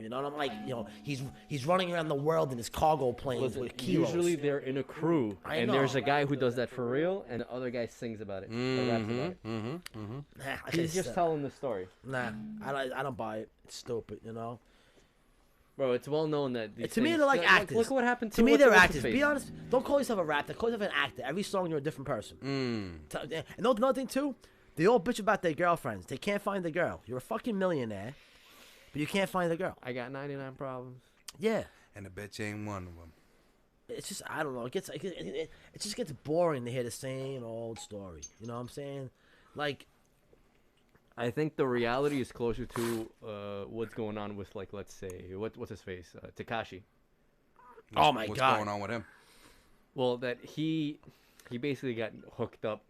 you know. And I'm like, you know, he's running around the world in his cargo planes with kilos. Usually they're in a crew, and there's a guy who does that for real, and the other guy sings about it, or raps about it. Nah, He's just telling the story. Nah, I don't buy it. It's stupid, you know. Bro, it's well known that these To me, things, they're like actors. Look what happened to me, what's they're the actors. face? Be honest. Don't call yourself a rapper. Call yourself an actor. Every song, you're a different person. And another thing, too, they all bitch about their girlfriends. They can't find the girl. You're a fucking millionaire, but you can't find the girl. I got 99 problems. Yeah. And the bitch ain't one of them. It's just, I don't know. It just gets boring to hear the same old story. You know what I'm saying? Like, I think the reality is closer to what's going on with, like, let's say, what's his face? Tekashi. oh my What's God. going on with him? Well, that he basically got hooked up,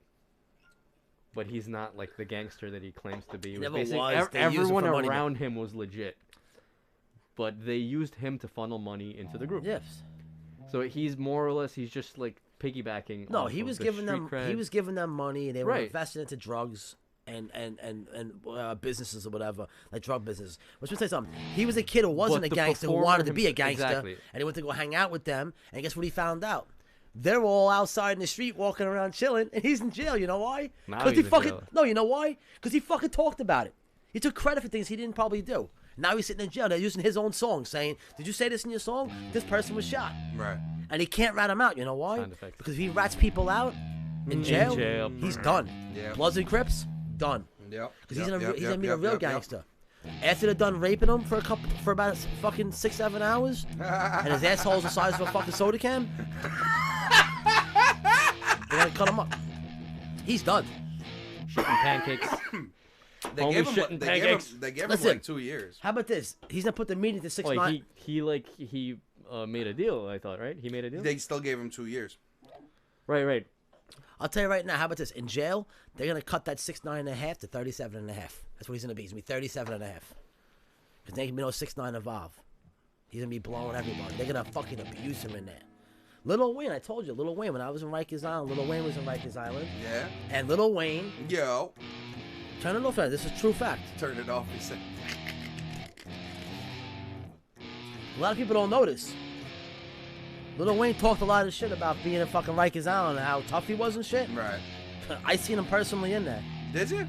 but he's not, like, the gangster that he claims to be. It Never basically was. They use him everyone for money, around him was legit. But they used him to funnel money into the group. Yes. So he's more or less, he's just, like, piggybacking. No, off he of was the giving street them. cred. He was giving them money. They were Right. investing into drugs and businesses or whatever, like drug business. Let's just say something. He was a kid who wasn't But a the gangster, who performer wanted to be a himself- gangster, exactly. and he went to go hang out with them. And guess what he found out? They're all outside in the street walking around chilling, and he's in jail. You know why? Now Because he's he in fucking jail. no. You know why? Because he fucking talked about it. He took credit for things he didn't probably do. Now he's sitting in jail. They're using his own song, saying, "Did you say this in your song? This person was shot." Right. And he can't rat him out. You know why? Sound effects. Because if he rats people out in jail, he's done. Yeah. Bloods and Crips, done. Yep. Because he's gonna be a real gangster. After they're done raping him for about fucking 6-7 hours, and his asshole's the size of a fucking soda can, they're gonna cut him up. He's done. Shitting pancakes. They Homie gave him. shitting They gave pancakes. him. They gave him Listen. like 2 years. How about this? He's gonna put the meeting to 6 Like 9. he made a deal. I thought, right? He made a deal. They still gave him 2 years. Right. I'll tell you right now. How about this? In jail, they're gonna cut that 6'9.5" to 37.5. That's what he's gonna be. He's gonna be 37.5. Because there can be no 6'9" involved. He's gonna be blowing everybody. They're gonna fucking abuse him in there. Lil Wayne, I told you, Lil Wayne. When I was in Rikers Island, Lil Wayne was in Rikers Island, Yeah. and Lil Wayne. Yo. Turn it off. This is true fact. Turn it off. He said. A lot of people don't notice. Lil Wayne talked a lot of shit about being in fucking Rikers Island and how tough he was and shit. Right. I seen him personally in there Did you?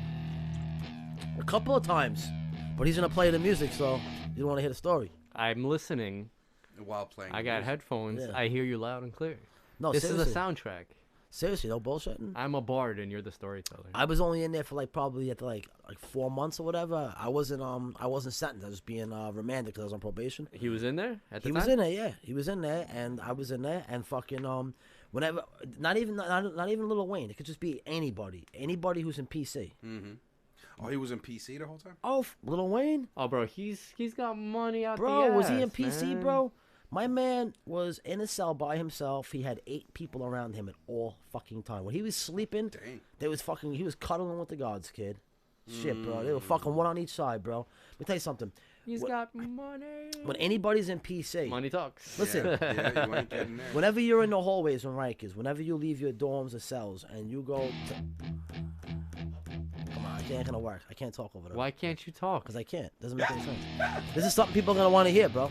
a couple of times, but he's gonna play the music, so you don't want to hear the story. I'm listening. While playing. I got headphones. Yeah. I hear you loud and clear. No, This seriously. is a soundtrack. Seriously, no bullshitting. I'm a bard and you're the storyteller. I was only in there for probably at like 4 months or whatever. I wasn't sentenced. I was being remanded because I was on probation. He was in there at the He time? was in there, yeah. He was in there, and I was in there, and fucking whenever, not even Lil Wayne. It could just be anybody who's in PC. Oh, he was in PC the whole time. Oh, Lil Wayne, Oh, bro, he's got money out bro, the was he in ass, PC, man. bro? My man was in a cell by himself. He had 8 people around him at all fucking time. When he was sleeping, Dang. he was cuddling with the guards, kid. Shit, bro. They were fucking one on each side, bro. Let me tell you something. He's got money. When anybody's in PC, Money talks. Listen. Yeah, you ain't getting there. whenever you're in the hallways in Rikers, whenever you leave your dorms or cells and you go to... Come on, it ain't gonna work. I can't talk over there. Why can't you talk? Because I can't. Doesn't make any sense. This is something people are gonna want to hear, bro.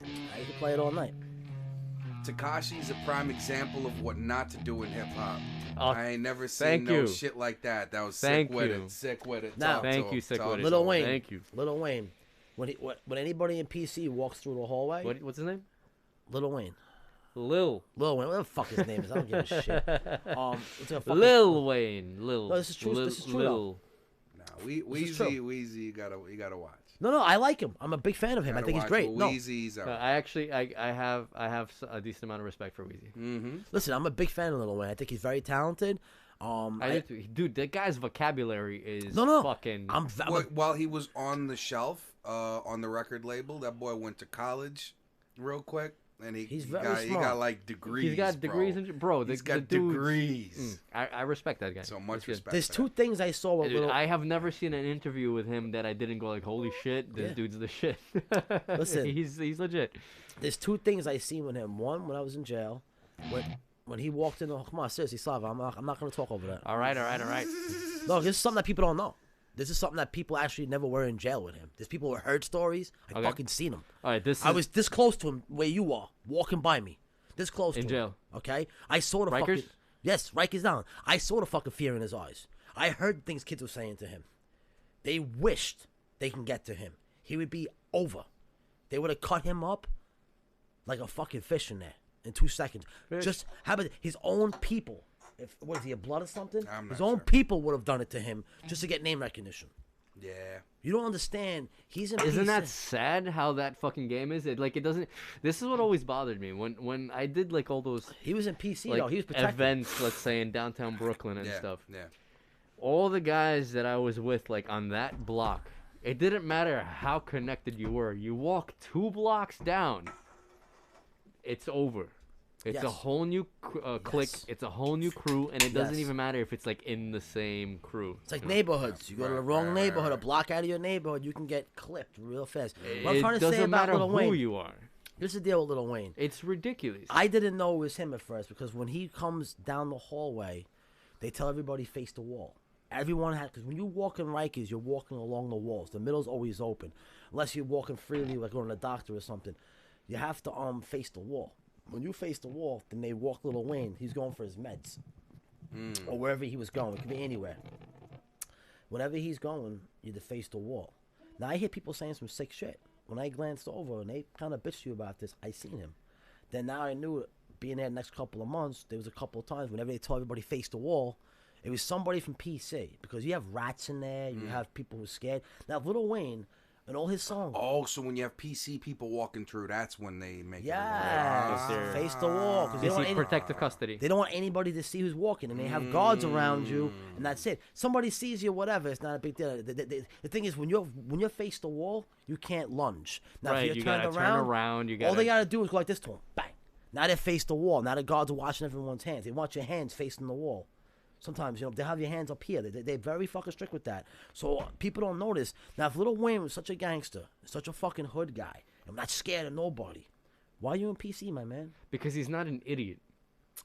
I can play it all night. Tekashi's a prime example of what not to do in hip hop. Oh, I ain't never seen thank no you. shit like that. That was Thank sick with you. it. Sick with it. Now- Talk to Thank him. you, sick Talk with it. to Lil him. Wayne. Thank you. Lil Wayne. When anybody in PC walks through the hallway, What's his name? Lil Wayne. Lil. Lil Wayne, whatever the fuck his name is, I don't give a shit. It's a fucking, Lil Wayne. Lil. No, this is true- this is true, Lil. Nah, is true. Wheezy, you gotta watch. No, I like him. I'm a big fan of him. I Gotta think he's watch, great. but No, Wheezy's out. I actually, I have a decent amount of respect for Weezy. Mm-hmm. listen, I'm a big fan of Lil Wayne. I think he's very talented. Dude, that guy's vocabulary is No. fucking. While he was on the shelf, on the record label, that boy went to college real quick. And He's he very got, he smart. got like degrees. He's got degrees in bro. He's the got dude's- degrees. I respect that guy. So much That's good. respect. There's for two that. things I saw with Dude, Lil. I have never seen an interview with him that I didn't go like, holy shit, this Yeah. dude's the shit. Listen. he's legit. There's two things I seen with him. One, when I was in jail, when he walked in. Come on, seriously, Slava. I'm not gonna talk over that. All right. No, this is something that people don't know. This is something that people actually never were in jail with him. There's people who heard stories. I Okay. fucking seen him. All right, I was this close to him where you are, walking by me. This close In to jail. him. Okay? I saw the Rikers? fucking... Yes, Rikers down. I saw the fucking fear in his eyes. I heard things kids were saying to him. They wished they can get to him. He would be over. They would have cut him up like a fucking fish in there in 2 seconds. Fish. Just how about his own people? If what is he, a blood or something? I'm His not own sure. people would have done it to him just to get name recognition. Yeah. You don't understand. He's in. Isn't that PC. sad how that fucking game is? It doesn't. This is what always bothered me when I did like all those He was in PC like though. He was protected. events, let's say in downtown Brooklyn and Yeah. stuff. Yeah. All the guys that I was with, like on that block, it didn't matter how connected you were. You walk 2 blocks down, it's over. It's a Yes. whole new clique. Yes. It's a whole new crew, and it doesn't Yes. even matter if it's like in the same crew. It's like you know? neighborhoods. You go to the Right, wrong right, neighborhood, a right. block out of your neighborhood, you can get clipped real fast. What I'm It trying to say doesn't about matter Lil who Wayne. you are. Here's the deal with Lil Wayne. It's ridiculous. I didn't know it was him at first because when he comes down the hallway, they tell everybody face the wall. Everyone has, because when you walk in Rikers, you're walking along the walls. The middle's always open, unless you're walking freely, like going to the doctor or something. You have to face the wall. When you face the wall, then they walk Lil Wayne. He's going for his meds, or wherever he was going. It could be anywhere. Whenever he's going, you have to face the wall. Now I hear people saying some sick shit. When I glanced over and they kind of bitched you about this, I seen him. Then now I knew it. Being there the next couple of months, there was a couple of times whenever they told everybody face the wall, it was somebody from PC because you have rats in there, you have people who are scared. Now Lil Wayne and all his songs, Oh, so when you have PC people walking through, that's when they make it. yes, they're- face the wall because They they don't, seek want protective custody. they don't want anybody to see who's walking, and they have guards around you, and that's it. Somebody sees you, whatever, it's not a big deal. The thing is, when you're face the wall, you can't lunge. Now Right, if you you're gotta turned turn around, you all they gotta- gotta do is go like this to them, bang. Now they face the wall. Now the guards are watching everyone's hands. They want your hands facing the wall. Sometimes, they have your hands up here. They're very fucking strict with that. So people don't notice. Now, if Lil Wayne was such a gangster, such a fucking hood guy, I'm not scared of nobody, why are you in PC, my man? Because he's not an idiot.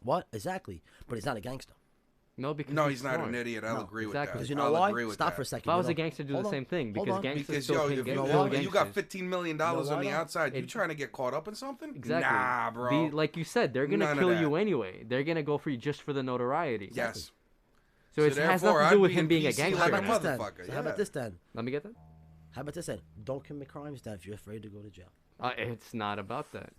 What? Exactly. But he's not a gangster. No, because No, he's not smart. an idiot. I'll No, agree with exactly. that. Because you know I'll why? agree with Stop that. for a second. If I was you a know? gangster, do Hold the on. same thing. Hold Because on. gangsters Because still yo, can if get you, kill you got gangsters. $15 million You know on why the though? outside, you It- trying to get caught up in something? Exactly. Nah, bro. Like you said, they're gonna None of kill that. you anyway. They're gonna go for you just for the notoriety. Yes. So it has therefore, nothing to do I'd with be him in being a PC So gangster. how like about a this then? motherfucker, So how about yeah. this then? Let me get that. How about this then? Don't commit crimes then if you're afraid to go to jail. It's not about that.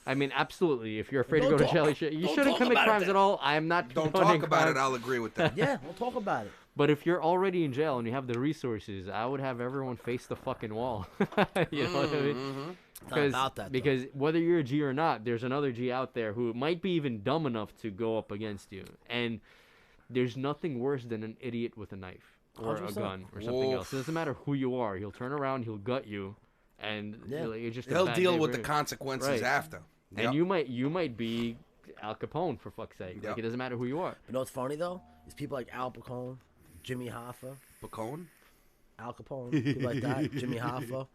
I mean, absolutely. If you're afraid to Don't go to talk- jail, you don't shouldn't talk commit about it crimes then. at all. I'm not Don't condoning talk about it. crimes. I'll agree with that. Yeah, we'll talk about it. But if you're already in jail and you have the resources, I would have everyone face the fucking wall. You know what I mean? It's not about that, though. Because whether you're a G or not, there's another G out there who might be even dumb enough to go up against you. And there's nothing worse than an idiot with a knife or a 100%. gun or something else. Oof. It doesn't matter who you are. He'll turn around, he'll gut you, and Yeah. like, it's just a He'll bad deal day with for the him. consequences Right. after. And Yep. you might be Al Capone for fuck's sake. Like Yep. it doesn't matter who you are. You know what's funny though? Is people like Al Capone, Jimmy Hoffa, Pacone? Al Capone, people like that, Jimmy Hoffa.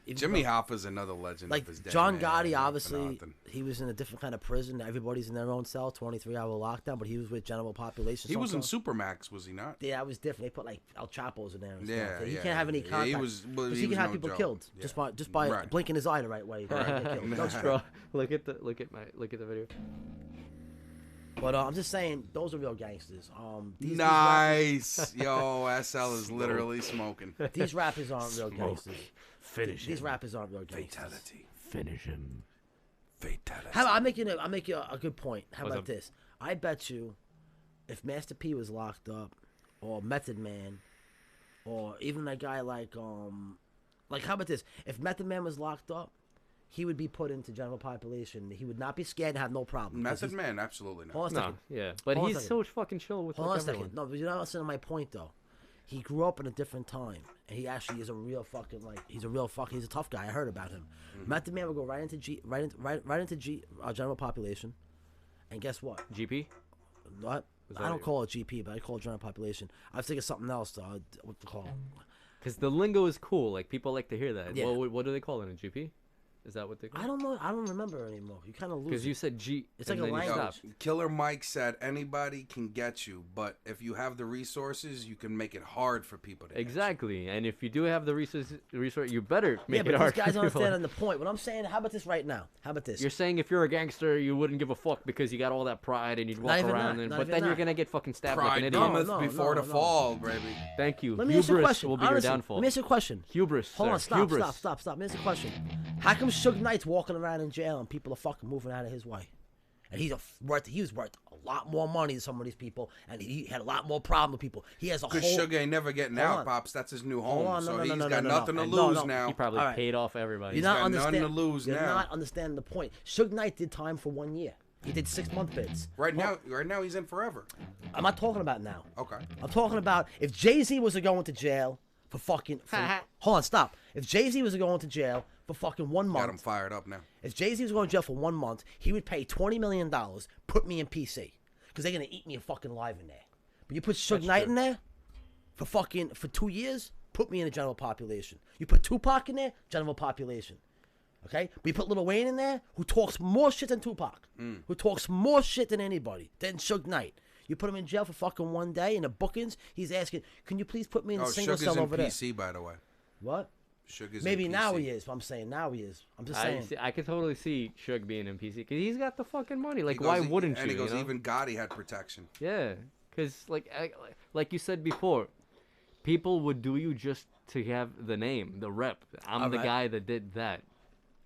Even Jimmy though- Hoffa's another legend like of his day. John man. Gotti, Not for obviously, nothing. he was in a different kind of prison. Everybody's in their own cell, 23-hour lockdown, but he was with general population. He was in sometimes. Supermax, was he not? Yeah, that was different. They put like El Chapo's in there and Yeah, stuff. He yeah, can't have any yeah, contact. he was- well, 'cause he he can was have no people joke. killed Yeah. just by Right. blinking his eye the right way. They're gonna get killed. No stroke. Bro, look at the video. But I'm just saying, those are real gangsters. These Nice. Yo, SL is literally smoking. These rappers aren't real gangsters. Finish These rappers aren't real gangsters. Fatality. Finish him. Fatality. How about, I'm making a good point. How What's about up? this? I bet you, if Master P was locked up, or Method Man, or even a guy like how about this? If Method Man was locked up, he would be put into general population. He would not be scared and have no problem. 'cause Method he's- Man, absolutely not. Hold on a No, second. yeah, but Hold on a he's second. so fucking chill with Hold on a like everyone. second. No, but you're not listening to my point though. He grew up in a different time, and he actually is a real fucking he's a tough guy. I heard about him. Method Man would go right into general population, and guess what? GP. What? Was I that don't it? call it GP, but I call it general population. I was thinking something else. What to call it? Because the lingo is cool. Like people like to hear that. Yeah. What do they call it in GP? Is that what they call? I don't know. I don't remember anymore. You kind of lose. Because it. you said G. It's and like a then you language. stopped. Killer Mike said anybody can get you, but if you have the resources, you can make it hard for people to get Exactly, and if you do have the resource, you better make Yeah, it but hard. these guys for aren't people. understanding the point. What I'm saying, how about this right now? How about this? You're saying if you're a gangster, you wouldn't give a fuck because you got all that pride and you'd walk even around, that, not but even then you're that. gonna get fucking you. stabbed like an Pride idiot. cometh No, before no, the no. fall, baby. Thank you. Let me ask you a Hubris question. will be Honestly, your downfall. let me ask you a question. Hubris. Hold sir. on, stop, Hubris. stop. Let me ask you a question. How come Suge Knight's walking around in jail and people are fucking moving out of his way? And he was worth a lot more money than some of these people, and he had a lot more problem with people. He has a whole. Because Sugar ain't never getting Hold out, on. Pops. That's his new Hold home. on, So no, he's no, got no, nothing to no, lose no. now. He probably All right. paid off everybody. You're got not nothing understanding. to lose You're now. not understanding the point. Suge Knight did time for 1 year. He did 6-month bids. Right now, he's in forever. I'm not talking about now. Okay. I'm talking about if Jay-Z was going to jail for fucking. Hold on, stop. If Jay-Z was going to jail for fucking 1 month. Got him fired up now. If Jay-Z was going to jail for 1 month, he would pay $20 million, put me in PC. Because they're going to eat me fucking alive in there. But you put Suge Knight in there for 2 years, put me in the general population. You put Tupac in there, general population. Okay? But you put Lil Wayne in there, who talks more shit than Tupac. Who talks more shit than anybody, than Suge Knight. You put him in jail for fucking 1 day in the bookings, he's asking, can you please put me in the single Sugar's cell in over there? PC, by the way. What? Sugar's Maybe in PC. now he is. But I'm saying now he is. I'm just saying. I could totally see Suge being in PC because he's got the fucking money. Like, He goes, why wouldn't you? And he goes, you know? even Gotti had protection. Yeah, because like you said before, people would do you just to have the name, the rep. I'm All the right. guy that did that.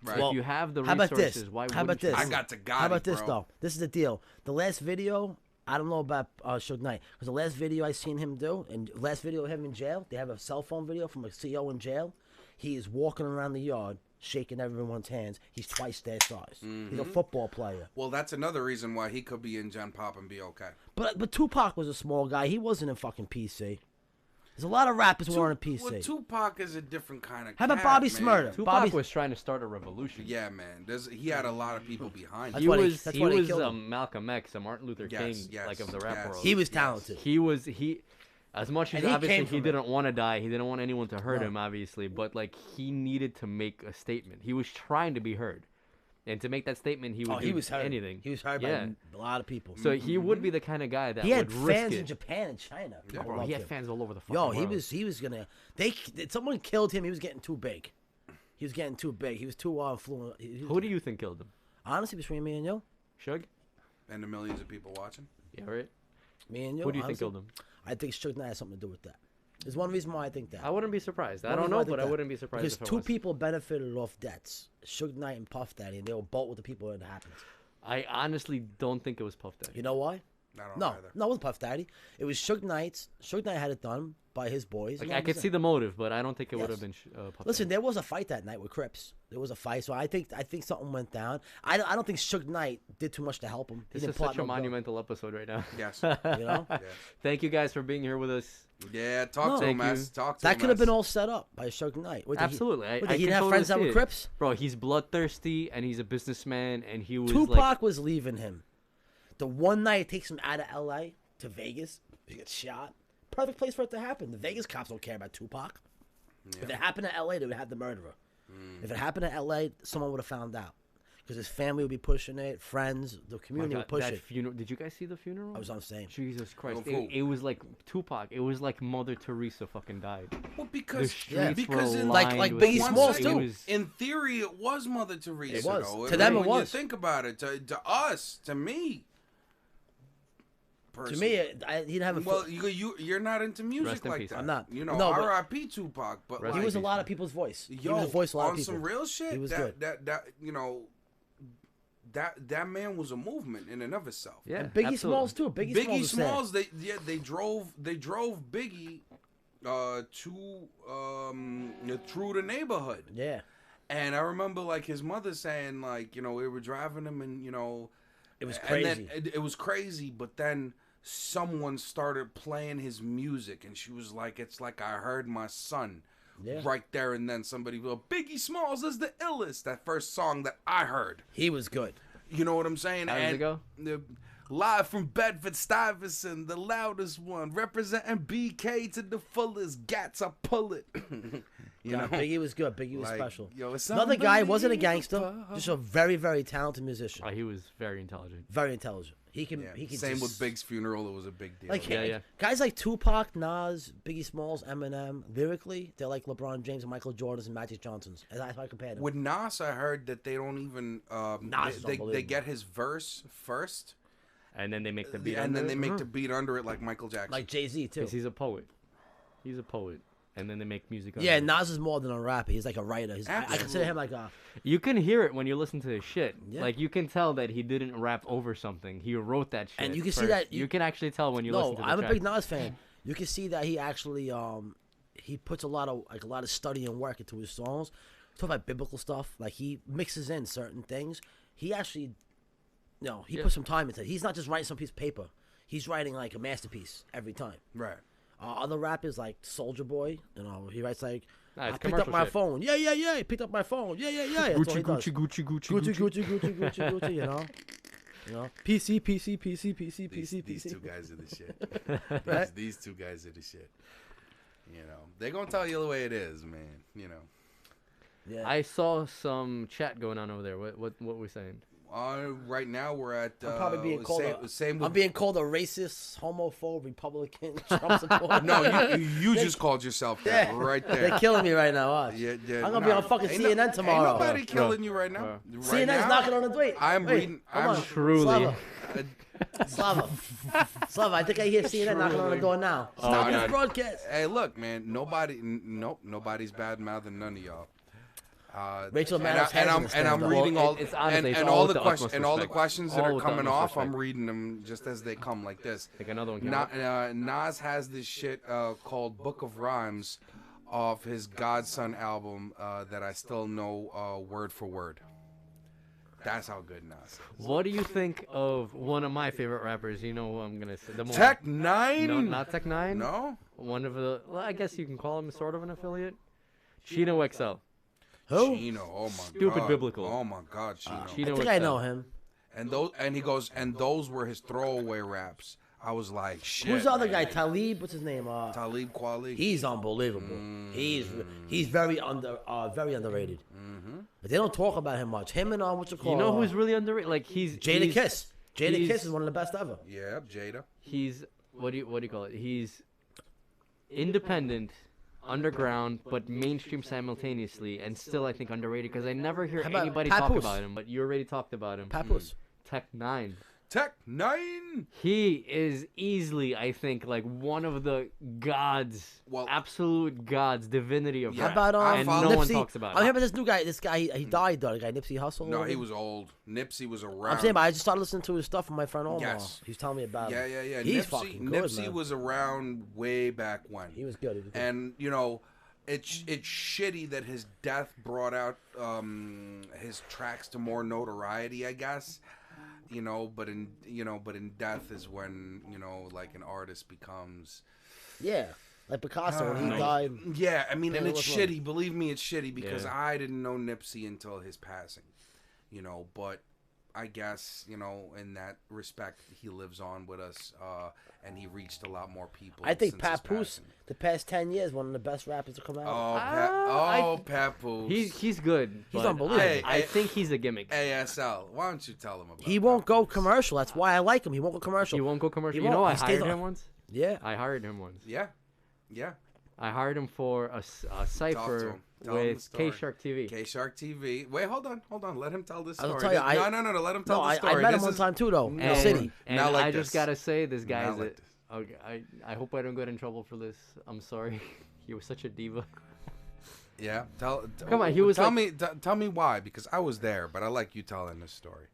Right. So if you have the how about resources, this? why How about wouldn't you? this? I got to Gotti, How about this bro. though? This is the deal. The last video, I don't know about Suge Knight, because the last video I seen him do, and last video of him in jail, they have a cell phone video from a CEO in jail. He is walking around the yard, shaking everyone's hands. He's twice their size. He's a football player. Well, that's another reason why he could be in Gen Pop and be okay. But Tupac was a small guy. He wasn't in fucking PC. There's a lot of rappers who weren't in PC. Well, Tupac is a different kind of How about cat, Bobby man. Shmurda? Tupac Bobby- was trying to start a revolution. Yeah, man. He had a lot of people behind That's him. why they- He that's why they was killed him. Malcolm X, a Martin Luther King, Yes, like of the rap yes. world. He was Yes. talented. He as much as And he obviously came he from it. didn't want to die, he didn't want anyone to hurt No. him, obviously, but like he needed to make a statement. He was trying to be heard, and to make that statement, he would do he was heard. anything. He was heard yeah. by a lot of people. So he would be the kind of guy that he had would risk fans it. in Japan and China. People Bro, loved he had him. fans all over the fucking Yo, world. he was gonna. Someone killed him. He was getting too big. He was getting too big. He was too fluent. Who do you think killed him? Honestly, between me and you, Suge? And the millions of people watching. Yeah, right. me and you. Who do you think honestly, killed him? I think Suge Knight has something to do with that. There's one reason why I think that. I wouldn't be surprised. I One don't reason know, why think but I that. wouldn't be surprised because if it two was. people benefited off debts: Suge Knight and Puff Daddy, and they were both with the people when it happened. I honestly don't think it was Puff Daddy. You know why? I don't No, either. no, it wasn't Puff Daddy. It was Suge Knight. Suge Knight had it done by his boys. Like, and I that could was see it. the motive, but I don't think it would Yes. have been Puff Listen, Daddy. there was a fight that night with Crips. There was a fight, so I think something went down. I don't think Suge Knight did too much to help him. He This didn't is plot such a no gun, monumental episode right now. Yes. You know, Yes. Thank you guys for being here with us. Yeah, talk to Thank him, man. you. Talk to that him, could have been man. all set up by Suge Knight. What, did he- Absolutely. what, I did he can have totally friends that see were it. Crips? Bro, he's bloodthirsty and he's a businessman and he was Tupac like was leaving him. The one night it takes him out of L.A. to Vegas, he gets shot. Perfect place for it to happen. The Vegas cops don't care about Tupac. If it happened to L.A., they would have the murderer. If it happened to L.A., someone would have found out. Because his family would be pushing it, friends, the my community God, would push that it. funeral. Did you guys see the funeral? I was on saying. Jesus Christ. Of who? It was like Tupac. It was like Mother Teresa fucking died. Well, The because streets because were in Like lined with Biggie people. Smalls, It too. was- in theory, it was Mother Teresa. It was. Though. To them, it when was. you think about it, to us, to me, To personally. me, he didn't have a well, you're not into music Rest in like peace. that. I'm not. You know, No, but- R.I.P. Tupac, but Rest like, he was a lot of people's voice. He yo, was a voice of a lot on of people. some real shit. He was that, good. That you know, that man was a movement in and of itself. Yeah, And Biggie absolutely. Smalls too. Biggie, Smalls. They drove Biggie through the neighborhood. Yeah. And I remember like his mother saying like, you know, we were driving him and, you know, It was and crazy. then it was crazy, but then someone started playing his music and she was like, it's like I heard my son. Yeah. Right there and then somebody will Biggie Smalls is the illest. That first song that I heard. He was good. You know what I'm saying? How does it go? Live from Bedford Stuyvesant, the loudest one, representing BK to the fullest. Gats, I pull it. You know, Biggie was good. Biggie was Like, special. yo, it's Another guy wasn't a somebody gangster, above. just a very, very talented musician. He was very intelligent. Very intelligent. He can. Yeah. He can. Same just, with Big's funeral. It was a big deal. Like Yeah. guys like Tupac, Nas, Biggie Smalls, Eminem. Lyrically, they're like LeBron James and Michael Jordans and Magic Johnsons. That's how I compare them. With Nas, I heard that they don't even Nas is they unbelievable. get his verse first, And then they make the beat. and then under they it. make the beat under it like Michael Jackson. Like Jay-Z too. 'Cause he's a poet. He's a poet. And then they make music. Yeah, under it. Nas is more than a rapper. He's like a writer. I consider him like a. You can hear it when you listen to his shit. Yeah. Like you can tell that he didn't rap over something. He wrote that shit. And you can see first. that- You can actually tell when you No, listen to the I'm track. a big Nas fan. You can see that he actually he puts a lot of study and work into his songs. Talk about biblical stuff. Like he mixes in certain things. He actually, he puts some time into it. He's not just writing some piece of paper. He's writing like a masterpiece every time. right. Other rappers like Soldier Boy, he writes like, Nah, it's I picked up commercial my shit. phone. Yeah. He picked up my phone. Yeah. That's all he does. Gucci. Gucci. You know. PC. These two guys are the shit. Right? These two guys are the shit. You know, they're gonna tell you the way it is, man. You know. Yeah. I saw some chat going on over there. What we saying? Right now we're at. I'm probably being called. Same I'm with. being called a racist, homophobe, Republican, Trump supporter. No, you just called yourself that right there. They're killing me right now. Watch. Yeah, I'm gonna be on fucking CNN tomorrow. Ain't nobody killing you right now. Right CNN's now, knocking on the door. I'm Wait, reading. hold I'm on. Truly. Slava, I think I hear CNN knocking on the door now. Stop this God. broadcast. Hey, look, man. Nobody's bad mouthing none of y'all. Rachel and, Maddow's and I'm hands and I'm stand up. reading Well, all it's honestly, it's and all all with the the questions utmost and all the respect. questions that All are with the coming utmost off. I'm respect. reading them just as they come, like this. Like another one came up. Nas has this shit called Book of Rhymes off his Godson album that I still know word for word. That's how good Nas is. What do you think of one of my favorite rappers? You know who I'm gonna say. The more, Tech Nine? No, not Tech Nine. No? One of the. Well, I guess you can call him sort of an affiliate. Chino XL. Who? Chino, oh my god. Stupid biblical. Oh my god, Chino. I Chino think XL. I know him. And he goes, and those were his throwaway raps. I was like, shit. Who's the other man. guy? Talib. What's his name? Talib Kweli. He's unbelievable. He's very underrated. But they don't talk about him much. Him and what you call? You know who's really underrated? Like he's Jada he's- Kiss. Jada he's- Kiss is one of the best ever. Yeah, Jada. He's what do you call it? He's independent, underground, but mainstream simultaneously, and still I think underrated because I never hear How about anybody talk Papoose? about him. But you already talked about him. Papoose. Tech Nine. Tech Nine. He is easily, I think, like one of the gods, Well- absolute gods, divinity of Yeah. How about I and follow- no one Nipsey? talks about I'm it. hearing this new guy. This guy, he died though. The guy Nipsey Hussle. No, he was old. Nipsey was around. I'm saying, but I just started listening to his stuff from my friend Omar. Yes. He was telling me about Yeah, him. yeah, yeah. He's Nipsey, fucking good, Nipsey man. was around way back when. He was good. He was good. And you know, it's shitty that his death brought out his tracks to more notoriety, I guess. You know, but in death is when, like an artist becomes. Yeah, like Picasso when he died. Yeah, I mean, and Yeah, it's what's wrong? shitty. Believe me, it's shitty because Yeah. I didn't know Nipsey until his passing. But I guess, in that respect, he lives on with us, and he reached a lot more people. I think since his Papoose, passing. the past 10 years, one of the best rappers to come out. Papoose. He's good. He's but unbelievable. I think he's a gimmick. ASL. Why don't you tell him about He won't go Papoose? commercial. That's why I like him. He won't go commercial. He won't go commercial. He You know, won't. I He stays hired on- him once. Yeah. I hired him once. Yeah. Yeah. I hired him for a cipher him. Tell him the with story. K Shark TV. K-Shark TV. Wait, hold on. Let him tell this I'll story. tell you, No. Let him tell No, the I story. met him This one is- time too, though, in the And- city. And Not like I this. just gotta say, this guy Not is like this. okay. I hope I don't get in trouble for this. I'm sorry. He was such a diva. Yeah. Come on, he was Tell like- me. Tell me why, because I was there, but I like you telling this story.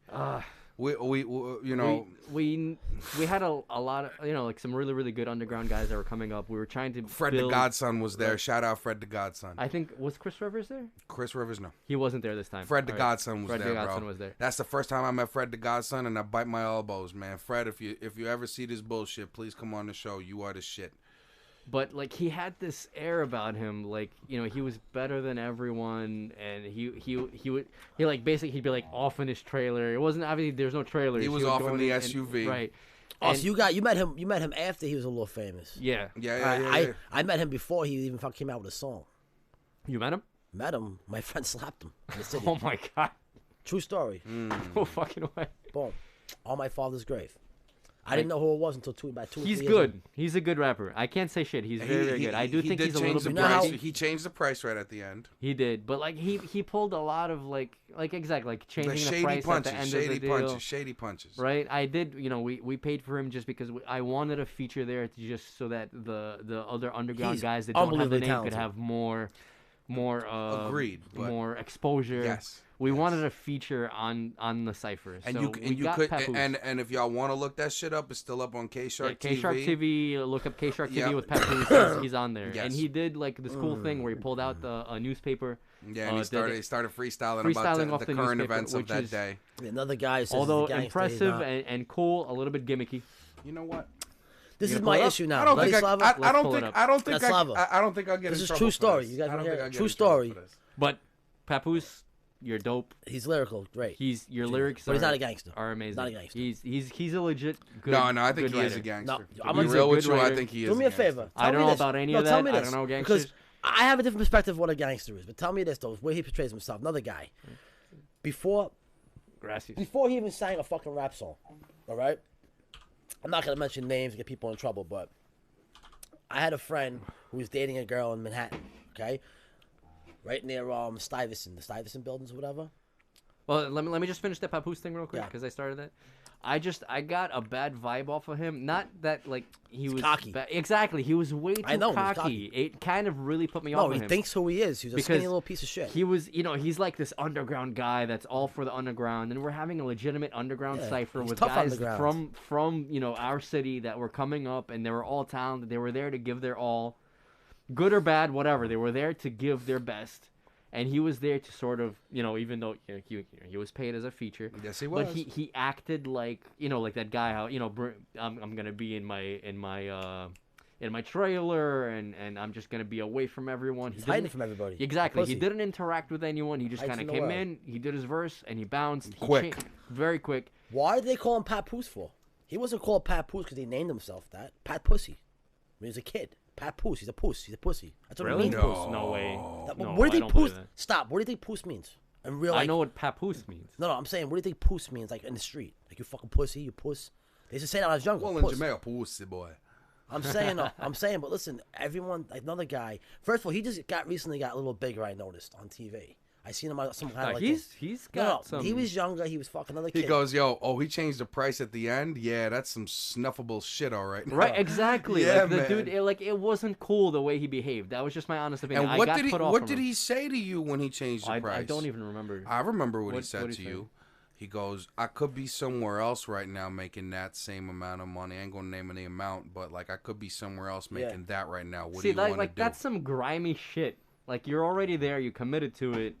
We We had a lot of like some really really good underground guys that were coming up. We were trying to Fred build, the Godson was there. Shout out Fred the Godson. I think was Chris Rivers there? Chris Rivers, no. He wasn't there this time. Fred the All right. Godson was Fred there, the Godson bro. was there. That's the first time I met Fred the Godson, and I bite my elbows, man. Fred, if you ever see this bullshit, please come on the show. You are the shit. But like he had this air about him, like he was better than everyone, and he like basically he'd be like off in his trailer. It wasn't obviously there's no trailers. He was would off go in the SUV. right? Oh, And- so you met him after he was a little famous. yeah. Yeah. I met him before he even came out with a song. You met him? Met him. My friend slapped him in the city. Oh my god. True story. No fucking way. Boom. On my father's grave. I didn't know who it was until about 2 or 3 He's years good. ago. He's a good rapper. I can't say shit. He's very, very good. I do think did he's a change little the bit You know how- price. pricey. He changed the price right at the end. He did, but like he pulled a lot of like exactly like changing The the shady price punches, at the end shady of the deal. punches, shady punches. Right, I did. You know, we paid for him just because I wanted a feature there to just so that the other underground He's guys that don't have the unbelievably name talented. could have more Agreed, but- more exposure. Yes. We yes. wanted a feature on the cipher. And so you we and you got could Papoose. and if y'all want to look that shit up, it's still up on K Shark K Shark TV. TV, look up K Shark TV Yep. with Papoose. He's on there, Yes. and he did like this cool thing where he pulled out a newspaper. Yeah, and he did started freestyling freestyling about off the the current newspaper, events of which that is- day. Another guy says Although he's a gangster, he's impressive not. and cool, a little bit gimmicky. You know what? This You is gonna pull my it up? issue now. I don't Ready, think Slava? I Let's don't pull it think up. I don't think That's Slava. I don't think I'll get This in is trouble true for story. this. You guys I don't wanna think hear it? I'll get True in trouble story. for this. But Papoose, you're dope. He's lyrical, great. Your lyrics But he's are, not a gangster. are amazing. Not a gangster. He's a legit good. No, I think good he is a writer. gangster. No, To I'm be gonna- real He's a with good you, I writer. think he is. Do me a gangster. favor. I Tell don't me know this. about any No, of tell that. me I this, don't know because gangsters. I have a different perspective of what a gangster is. But tell me this though, where he portrays himself. Another guy. Before Grassies. he even sang a fucking rap song, all right? I'm not gonna mention names and get people in trouble, but I had a friend who was dating a girl in Manhattan, okay, right near Stuyvesant, the Stuyvesant buildings or whatever. Well, let me just finish that Papoose thing real quick Yeah. because I started that. I got a bad vibe off of him. Not that like he was cocky. Exactly, he was way too I know, he was cocky. cocky. It kind of really put me No, off he of him. thinks who he is. He's a Because skinny little piece of shit. He was, he's like this underground guy that's all for the underground, and we're having a legitimate underground Yeah, cipher he's with tough guys underground. from our city that were coming up, and they were all talented. They were there to give their all, good or bad, whatever. They were there to give their best, and he was there to sort of, even though he was paid as a feature. Yes, he was. But he acted like like that guy. How I'm gonna be in my trailer, and I'm just gonna be away from everyone. He's He hiding didn't- from everybody. Exactly. He Pussy. didn't interact with anyone. He just Hides kind in of the came world. in. He did his verse and he bounced. He Quick. very quick. Why did they call him Papoose for? He wasn't called Papoose because he named himself that. Pat Pussy. When he was a kid. Papoose. He's a puss. He's a pussy. That's what Really? it means. No. Puss. No way. That- No, what do I you don't think Poos? believe that. Stop. What do you think Poos means? In real I life. know what papoose means. No, I'm saying, what do you think Poos means, like in the street? Like you fucking pussy, you puss. They used to say that when I was younger. Well, in puss. Jamaica, pussy boy. I'm saying, no, I'm saying, but listen, everyone, like another guy. First of all, he just recently got a little bigger. I noticed on TV. I seen him on some kind of like. He's got some. He was younger. He was fucking another He kid. goes, he changed the price at the end. Yeah, that's some snuffable shit, all right. right, exactly. Yeah, like the man. dude, it wasn't cool the way he behaved. That was just my honest opinion. And I what got did he put off what from did him. he say to you when he changed the price? I don't even remember. I remember what he What- said what'd to he say? you. He goes, I could be somewhere else right now making that same amount of money. I ain't gonna name any amount, but like I could be somewhere else making that right now. What do See, you like, want to do? that's some grimy shit. Like you're already there. You committed to it.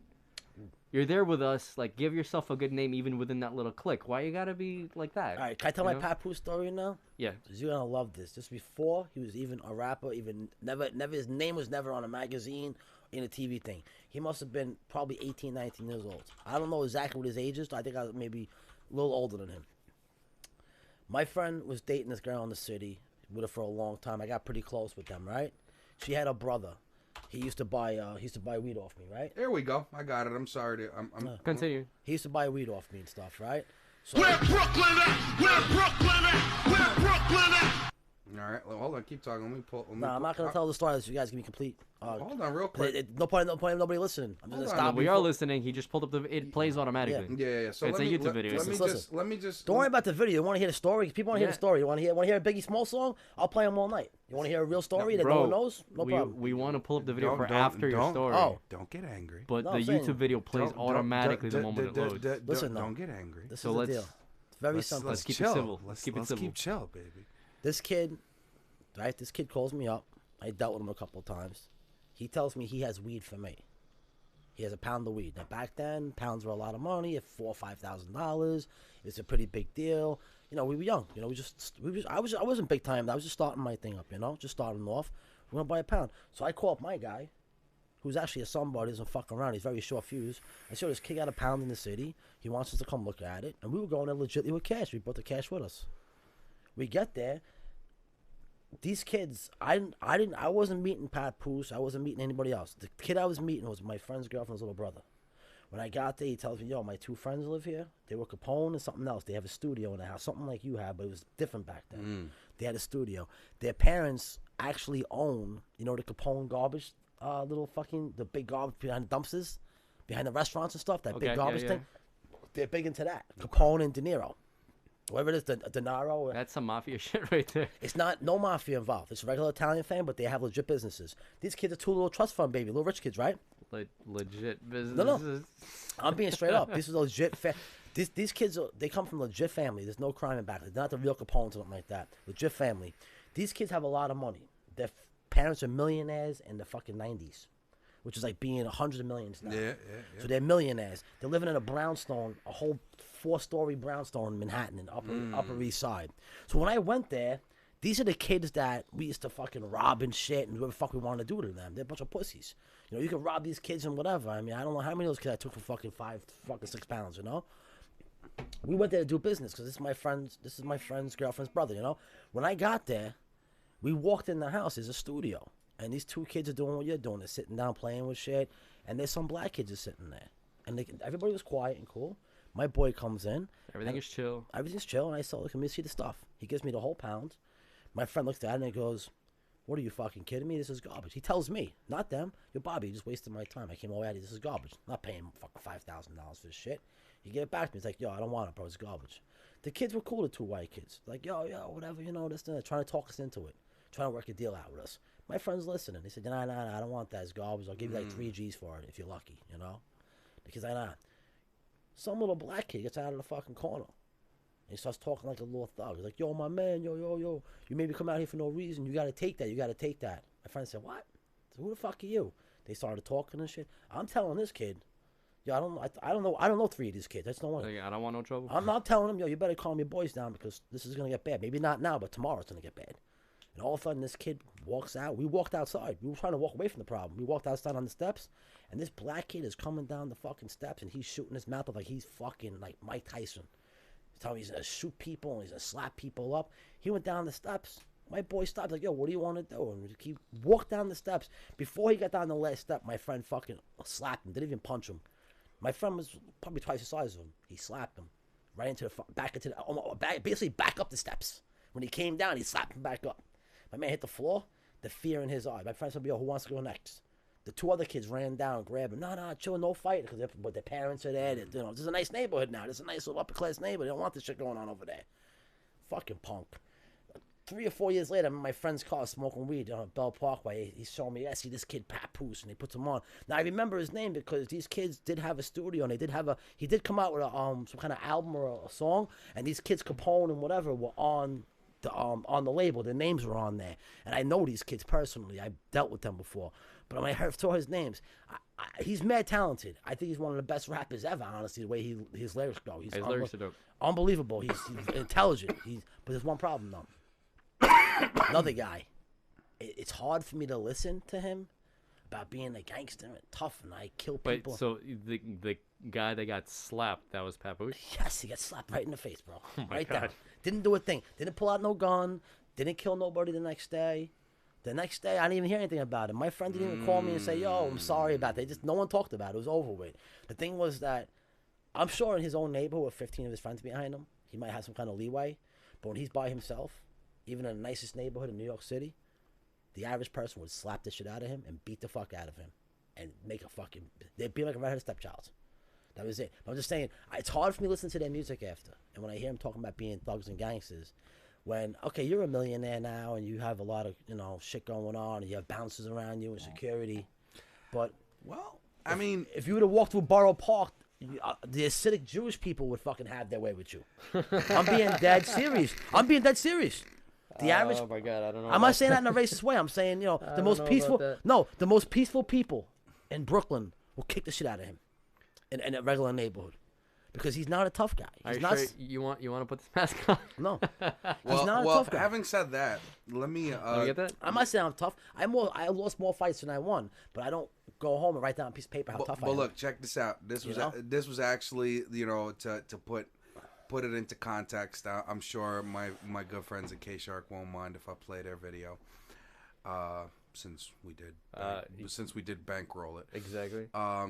You're there with us. Like give yourself a good name even within that little clique. Why you gotta be like that? All right, can I tell my Papoose story now? Yeah. Because you're gonna love this. Just before he was even a rapper, even never, his name was never on a magazine, in a TV thing. He must have been probably 18, 19 years old. I don't know exactly what his age is. I think I was maybe a little older than him. My friend was dating this girl in the city with her for a long time. I got pretty close with them, right? She had a brother. He used to buy weed off me, right? There we go. I got it. I'm sorry. I'm Continue. He used to buy weed off me and stuff, right? So Where Brooklyn at? Where Brooklyn at? Where Brooklyn at? All right. Well, hold on. Keep talking. Let me pull. nah, I'm not gonna tell the story so you guys give me complete. Hold on, real quick. No point of nobody listening. I'm just Hold gonna on, stop. We you are for- listening. He just pulled up it plays automatically. Yeah. So It's let a me, YouTube let, video. Let me Listen. just. Let me just. Don't worry about the video. You want to hear the story? People want to hear Yeah. the story. You want to hear a Biggie Small song? I'll play them all night. You want to hear a real story that no one knows? No problem. We want to pull up the video Don't- for don't- after your don't- story. Oh. Don't get angry. But No, the I'm saying- YouTube video plays Don't- automatically the don't- moment it loads. Listen, though. Don't get angry. This So is the let's- deal. It's very simple. let's keep it chill. civil. Let's keep it let's civil. keep chill, baby. This kid, right? This kid calls me up. I dealt with him a couple of times. He tells me he has weed for me. He has a pound of weed. Now back then, pounds were a lot of money. At $4,000 or $5,000, it's a pretty big deal. You know, we were young. You know, I wasn't big time. I was just starting my thing up. You know, just starting off. We're gonna buy a pound. So I call up my guy, who's actually a somebody, doesn't fuck around. He's very short fuse. I said, this kid got a pound in the city. He wants us to come look at it, and we were going there legitimately with cash. We brought the cash with us. We get there. these kids, I wasn't meeting Papoose. I wasn't meeting anybody else. The kid I was meeting was my friend's girlfriend's little brother. When I got there, he tells me, yo, my two friends live here. They were Capone and something else. They have a studio in the house, something like you have, but it was different back then. They had a studio. Their parents actually own, you know, the Capone garbage, the big garbage behind the dumpsters, behind the restaurants and stuff, that big garbage thing. They're big into that. Capone and De Niro. Whatever it is, De Niro. That's some mafia shit right there. It's no mafia involved. It's a regular Italian family, but they have legit businesses. These kids are two little trust fund baby, little rich kids, right? Legit businesses. No. I'm being straight up. These are legit. These kids, they come from legit family. There's no crime in back. They're not the real Capones or something like that. Legit family. These kids have a lot of money. Their parents are millionaires in the fucking 90s, which is like being hundreds of millions now. Yeah. So they're millionaires. They're living in a brownstone, a whole 4-story brownstone in Manhattan, in Upper East Side. So when I went there, these are the kids that we used to fucking rob and shit and whatever the fuck we wanted to do to them. They're a bunch of pussies. You know, you can rob these kids and whatever. I mean, I don't know how many of those kids I took for fucking 6 pounds, you know? We went there to do business because this is my friend's girlfriend's brother, you know? When I got there, we walked in the house. There's a studio. And these two kids are doing what you're doing. They're sitting down playing with shit. And there's some black kids just sitting there. And everybody was quiet and cool. My boy comes in. Everything is chill. Everything's chill. And I said, look, let me see the stuff. He gives me the whole pound. My friend looks at it and he goes, what are you fucking kidding me? This is garbage. He tells me, not them. Yo, Bobby, you just wasted my time. I came all the way out here. This is garbage. I'm not paying fucking $5,000 for this shit. He gave it back to me. He's like, yo, I don't want it, bro. It's garbage. The kids were cool, the two white kids. Like, yo, whatever, you know, this, that. Trying to talk us into it. Trying to work a deal out with us. My friend's listening. They said, nah, I don't want that. It's garbage. I'll give you like 3 G's for it if you're lucky, you know? Because I not. Some little black kid gets out of the fucking corner. And he starts talking like a little thug. He's like, yo, my man, yo. You made me come out here for no reason. You got to take that. My friend said, what? I said, who the fuck are you? They started talking and shit. I'm telling this kid, yo, I don't know 3 of these kids. I just don't want Like, I don't want no trouble. I'm not telling him, yo, you better calm your boys down because this is going to get bad. Maybe not now, but tomorrow it's going to get bad. And all of a sudden, this kid walks out. We walked outside. We were trying to walk away from the problem. We walked outside on the steps, and this black kid is coming down the fucking steps, and he's shooting his mouth up like he's fucking like Mike Tyson. He's telling me he's going to shoot people and he's going to slap people up. He went down the steps. My boy stopped like, yo, what do you want to do? And he walked down the steps. Before he got down the last step, my friend fucking slapped him. Didn't even punch him. My friend was probably twice the size of him. He slapped him right into basically back up the steps. When he came down, he slapped him back up. My man hit the floor, the fear in his eye. My friend said, yo, who wants to go next? The 2 other kids ran down, grabbed him. No, chill, no fight. But their parents are there. You know, this is a nice neighborhood now. This is a nice little upper-class neighborhood. They don't want this shit going on over there. Fucking punk. 3 or 4 years later, I'm in my friend's car smoking weed on Bell Parkway. He's showing me, see this kid Papoose, and he puts him on. Now, I remember his name because these kids did have a studio, and he did come out with some kind of album or a song, and these kids, Capone and whatever, were on the label. Their names were on there, and I know these kids personally. I dealt with them before, but when I saw his names, he's mad talented. I think he's one of the best rappers ever. Honestly, the way his lyrics go, His lyrics are dope. Unbelievable. He's intelligent. But there's one problem though. Another guy. It's hard for me to listen to him about being a gangster and tough, and I kill people. Wait, so the guy that got slapped, that was Papoose? Yes, he got slapped right in the face, bro. Oh my right God. down. Didn't do a thing. Didn't pull out no gun. Didn't kill nobody the next day. The next day, I didn't even hear anything about it. My friend didn't even call me and say, yo, I'm sorry about that. No one talked about it. It was over with. The thing was that I'm sure in his own neighborhood with 15 of his friends behind him, he might have some kind of leeway. But when he's by himself, even in the nicest neighborhood in New York City, the average person would slap the shit out of him and beat the fuck out of him and they'd be like a redheaded stepchild. That was it. I'm just saying, it's hard for me to listen to their music after. And when I hear them talking about being thugs and gangsters, when, okay, you're a millionaire now and you have a lot of, shit going on and you have bouncers around you and security. But, I mean, if you were to walk through Borough Park, the acidic Jewish people would fucking have their way with you. I'm being dead serious. The average. Oh my God, I don't know. I'm not saying that in a racist way. I'm saying, the most peaceful people in Brooklyn will kick the shit out of him in a regular neighborhood because he's not a tough guy. Are He's you not. sure you want to put this mask on? No, he's not a tough guy. Having said that, let me. You get that? I'm not saying I'm tough. I lost more fights than I won, but I don't go home and write down a piece of paper how tough I am. But look, check this out. This was actually, to put put it into context. I'm sure my good friends at K-Shark won't mind if I play their video. Since we did bankroll it. Exactly.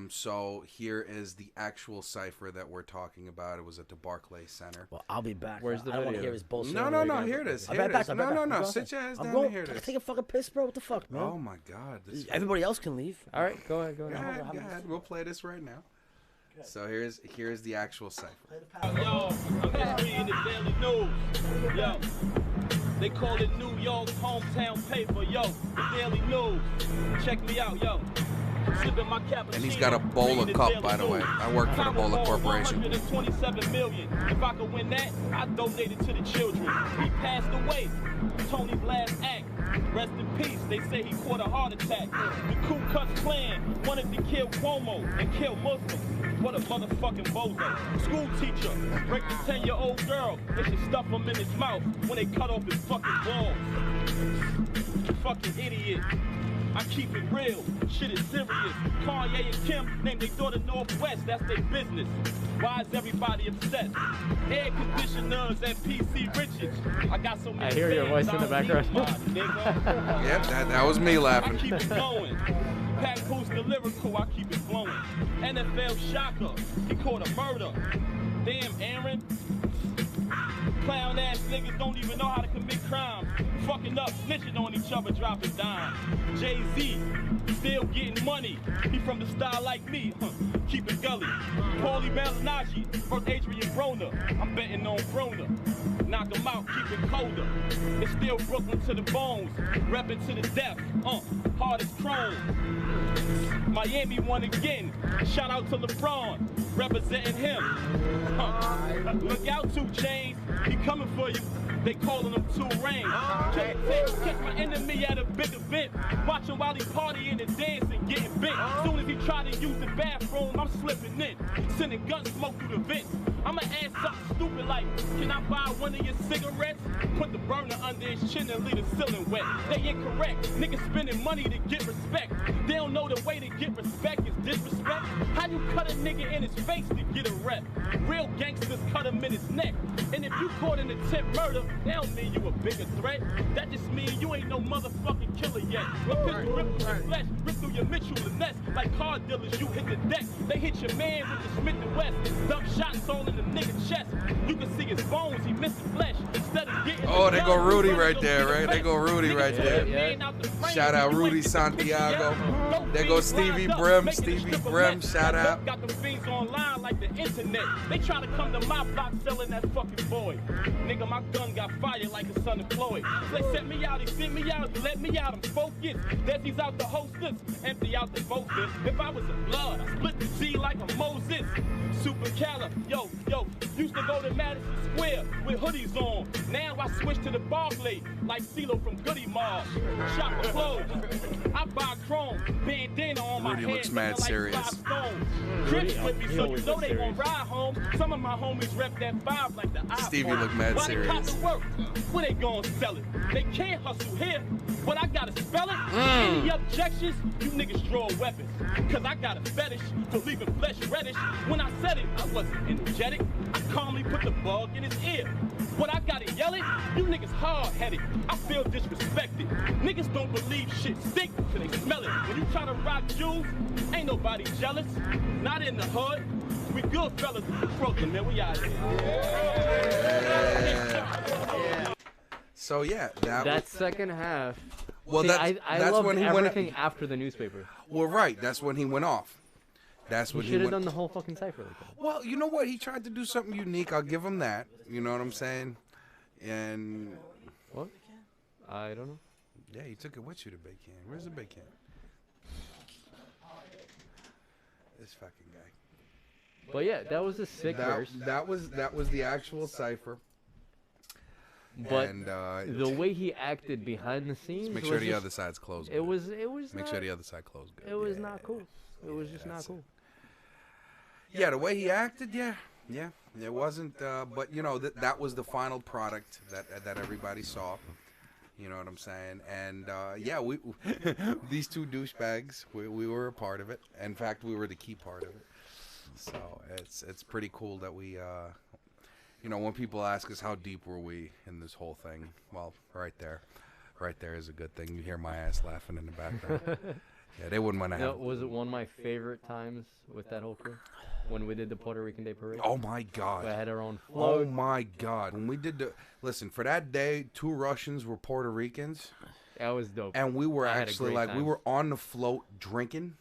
So here is the actual cipher that we're talking about. It was at the Barclays Center. Well, I'll be back. Where's the I don't want to video? hear his bullshit. No. Here it is. I'll Here be it back. is. I'll be back. No. Go Sit your ahead. ass I'm down. going. Here it I is. take a fucking piss, bro. What the fuck, man? Oh my God. Everybody else can leave. All right, go ahead. Go ahead. We'll play this right now. So here's the actual cipher. Yo, I'm just reading the Daily News. Yo, they call it New York's hometown paper. Yo, the Daily News. Check me out, yo. Sipping my cappuccino. And he's got a bowler cup, by the way. I work for the Bowler Corporation. 127 million. If I could win that, I'd donate it to the children. He passed away. Tony Blair's act. Rest in peace. They say he caught a heart attack. The Ku Klux Klan wanted to kill Cuomo and kill Muslims. What a motherfucking bozo. School teacher, break the 10-year-old girl. They should stuff him in his mouth when they cut off his fucking balls. Fucking idiot. I keep it real. Shit is serious. Kanye and Kim named their daughter Northwest. That's their business. Why is everybody obsessed? Air conditioners at PC Richards. I got so many. I hear your fans, voice in the I don't need background. mine, nigga. Yep, that was me I laughing. keep it going. Pat Coos the lyrical, I keep it flowing. NFL shocker, he caught a murder. Damn, Aaron. Clown ass niggas don't even know how to commit crimes. Fucking up, snitching on each other, dropping dimes. Jay-Z, still getting money. He from the style like me, keep it gully. Paulie Malignaggi, versus Adrian Broner. I'm betting on Broner. Knock him out, keep it colder. It's still Brooklyn to the bones, repping to the death. Hard as chrome. Miami won again. Shout out to LeBron, representing him. Look out, 2 Chainz. He coming for you. They calling him 2 Rain. Catch my enemy at a big event. Watching while he partying and dancing, getting bent. Soon as he try to use the bathroom, I'm slipping in. Sending gun smoke through the vents. I'ma ask something stupid like, can I buy one of your cigarettes? Put the burner under his chin and leave the ceiling wet. They incorrect. Niggas spending money to get respect. They don't know the way to get respect is disrespect. How you cut a nigga in his face to get a rep? Real gangsters cut him in his neck. And if you caught in attempt murder, that don't mean you a bigger threat. That just means you ain't no motherfucking killer yet. A pistol rip through your flesh, rip through your Mitchell and Ness. Like car dealers, you hit the deck. They hit your man with the Smith & West. Dump shots all in the nigga chest. You can see his bones, he missing flesh. Instead of getting Oh, they go Rudy right there, right? They go Rudy right there. Yeah. Shout out Rudy Santiago. There goes Stevie Brim. Stevie Brim, shout out. Got them fiends online like the internet. They try to come to my block selling that fucking boy. Nigga, my gun got fire like a son of Floyd. They set me out, they sent me out, they let me out, I'm focused. Desi's out the hostess, empty out the focus. If I was a blood, I split the G like a Moses. Super Cala, yo, used to go to Madison Square with hoodies on. Now I switch to the Barclay like CeeLo from Goody Mob. Shop for clothes. I buy chrome, bandana on my Rudy head. looks mad like serious. 5 stones. Crips with me, he so you always know looks they gon' serious. ride home. Some of my homies rep that 5 like the iPhone. Stevie look mad Why they cop serious. the work? Where they gon' sell it? They can't hustle here, but I gotta spell it. Any objections? You niggas draw weapons. Cause I got a fetish for leaving flesh reddish. When I said it, I wasn't energetic. I calmly put the bug in his ear. What I gotta yell it? You niggas hard-headed. I feel disrespected. Niggas don't believe shit stink till they smell it. When you try to rock Jews, ain't nobody jealous. Not in the hood. We good fellas. Brooklyn, man, we out here. So yeah, That second half. Well, See, that's I that's loved when he everything went. after the newspaper. Well, right. That's when he went off. That's He when he should have went. done the whole fucking cipher like that. Well, you know what? He tried to do something unique. I'll give him that. You know what I'm saying? And What? I don't know. yeah, you took it with you, the big can. Where's the big can? This fucking guy. But yeah, that was a sick verse. That was the actual cipher. But And the way he acted behind the scenes, make was sure the just- other side's closed. It was. It was. Make not, sure the other side closed good. It was Yeah. not cool. It was just not that's cool. Yeah, the way he acted, yeah. It wasn't, but you know that was the final product that everybody saw. You know what I'm saying? And yeah, we these 2 douchebags, we were a part of it. In fact, we were the key part of it. So it's pretty cool that we, when people ask us how deep were we in this whole thing, well, right there is a good thing. You hear my ass laughing in the background. Yeah, they wouldn't want to have. Was it one of my favorite times with that whole crew when we did the Puerto Rican Day Parade? Oh my God! We had our own Oh float. my God! When we did listen for that day, 2 Russians were Puerto Ricans, That was dope. and we were I had a actually great we time. were on the float drinking,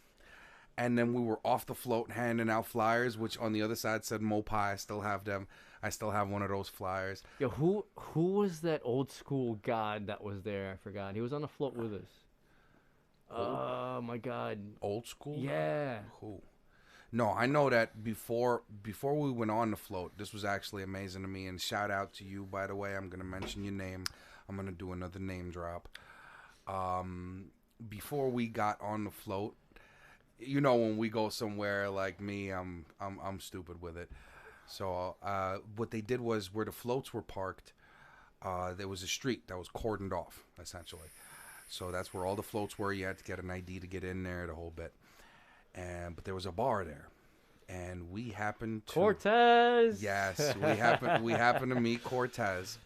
and then we were off the float handing out flyers, which on the other side said Mopai. I still have them. I still have one of those flyers. Yo, who was that old school god that was there? I forgot. He was on the float with us. Oh my God. Old school. Yeah. Who? No, I know that before we went on the float, this was actually amazing to me. And shout out to you, by the way. I'm gonna mention your name. I'm gonna do another name drop. Before we got on the float, when we go somewhere like me, I'm stupid with it. So what they did was where the floats were parked, there was a street that was cordoned off essentially. So that's where all the floats were. You had to get an ID to get in there, the whole bit. But there was a bar there, and we happened to Cortez. Yes, we happened to meet Cortez.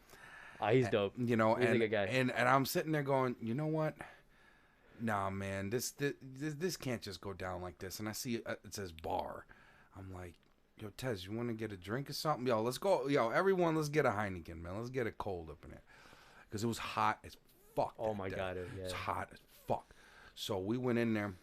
He's dope. He's a good guy. And I'm sitting there going, you know what? Nah, man, this can't just go down like this. And I see it says bar. I'm like, yo, Tez, you want to get a drink or something? Yo, let's go. Yo, everyone, let's get a Heineken, man. Let's get it cold up in here, because it was hot as fuck. Oh that my day. God, yeah. It's hot as fuck. So we went in there.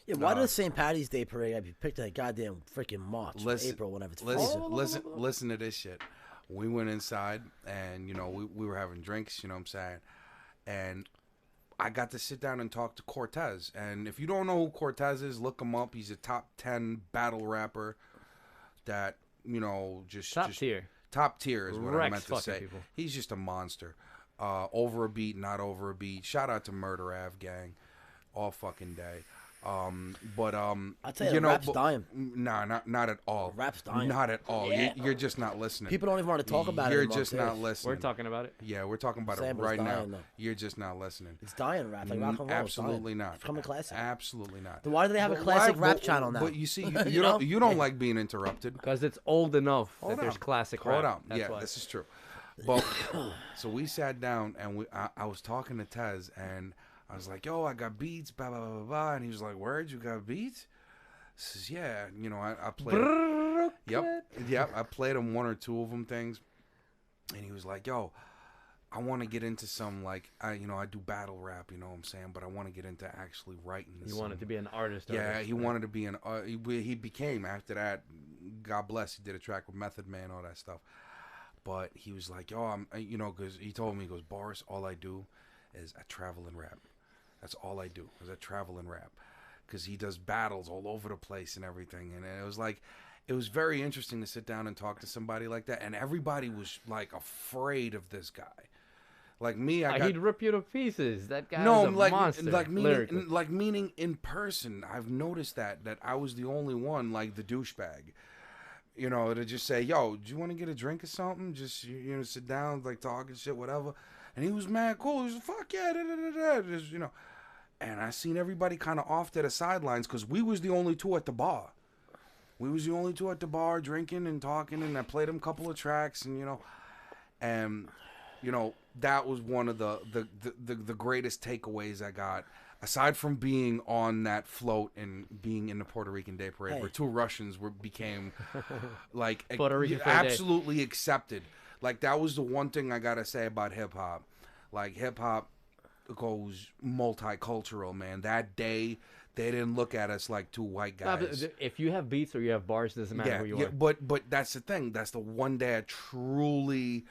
Yeah, why did the St. Patty's Day parade gotta be picked in goddamn freaking March, April, whenever it's Listen to this shit. We went inside, and we were having drinks. You know what I'm saying? And I got to sit down and talk to Cortez. And if you don't know who Cortez is, look him up. He's a top 10 battle rapper. That just top tier is what I meant to say. People. He's just a monster. Over a beat, not over a beat. Shout out to Murder Ave gang, all fucking day. But I'll tell you, rap's dying. Nah, not at all. Rap's dying. Not at all. Yeah. You're just not listening. People don't even want to talk about it. You're anymore, just not listening. We're talking about it. Yeah, we're talking about it Sample's right now. dying, though. You're just not listening. It's dying, rap. Like rock and roll. Absolutely it's not. It's becoming classic. Absolutely not. Then why do they have a classic rap channel now? But you see, you don't like being interrupted. Because it's old enough Hold that there's on. classic Hold rap. on. That's Yeah, why. this is true. But so we sat down, and I was talking to Tez, and I was like, yo, I got beats, blah, blah, blah, blah, blah. And he was like, word, you got beats? I says, yeah. I played. Yep. I played him 1 or 2 of them things. And he was like, yo, I want to get into some, I do battle rap, you know what I'm saying? But I want to get into actually writing this. He wanted to be an artist. Yeah, he wanted to be he became, after that, God bless, he did a track with Method Man, all that stuff. But he was like, yo, because he told me, he goes, Boris, all I do is I travel and rap. That's all I do, is I travel and rap. Because he does battles all over the place and everything. And it was very interesting to sit down and talk to somebody like that. And everybody was, afraid of this guy. Like me, he'd rip you to pieces. That guy no, is a monster. Meaning in person, I've noticed that I was the only one, the douchebag. To just say, yo, do you want to get a drink or something? Just, sit down, talk and shit, whatever. And he was mad cool. He was like, fuck yeah, just, And I seen everybody kind of off to the sidelines because we was the only 2 at the bar. We was the only 2 at the bar drinking and talking, and I played them a couple of tracks, and, that was one of the greatest takeaways I got. Aside from being on that float and being in the Puerto Rican Day Parade, where 2 Russians became Puerto Rican absolutely accepted. That was the one thing I gotta say about hip hop. Hip hop goes multicultural, man. That day they didn't look at us like 2 white guys. If you have beats or you have bars, it doesn't matter who you are. But that's the thing. That's the one day I truly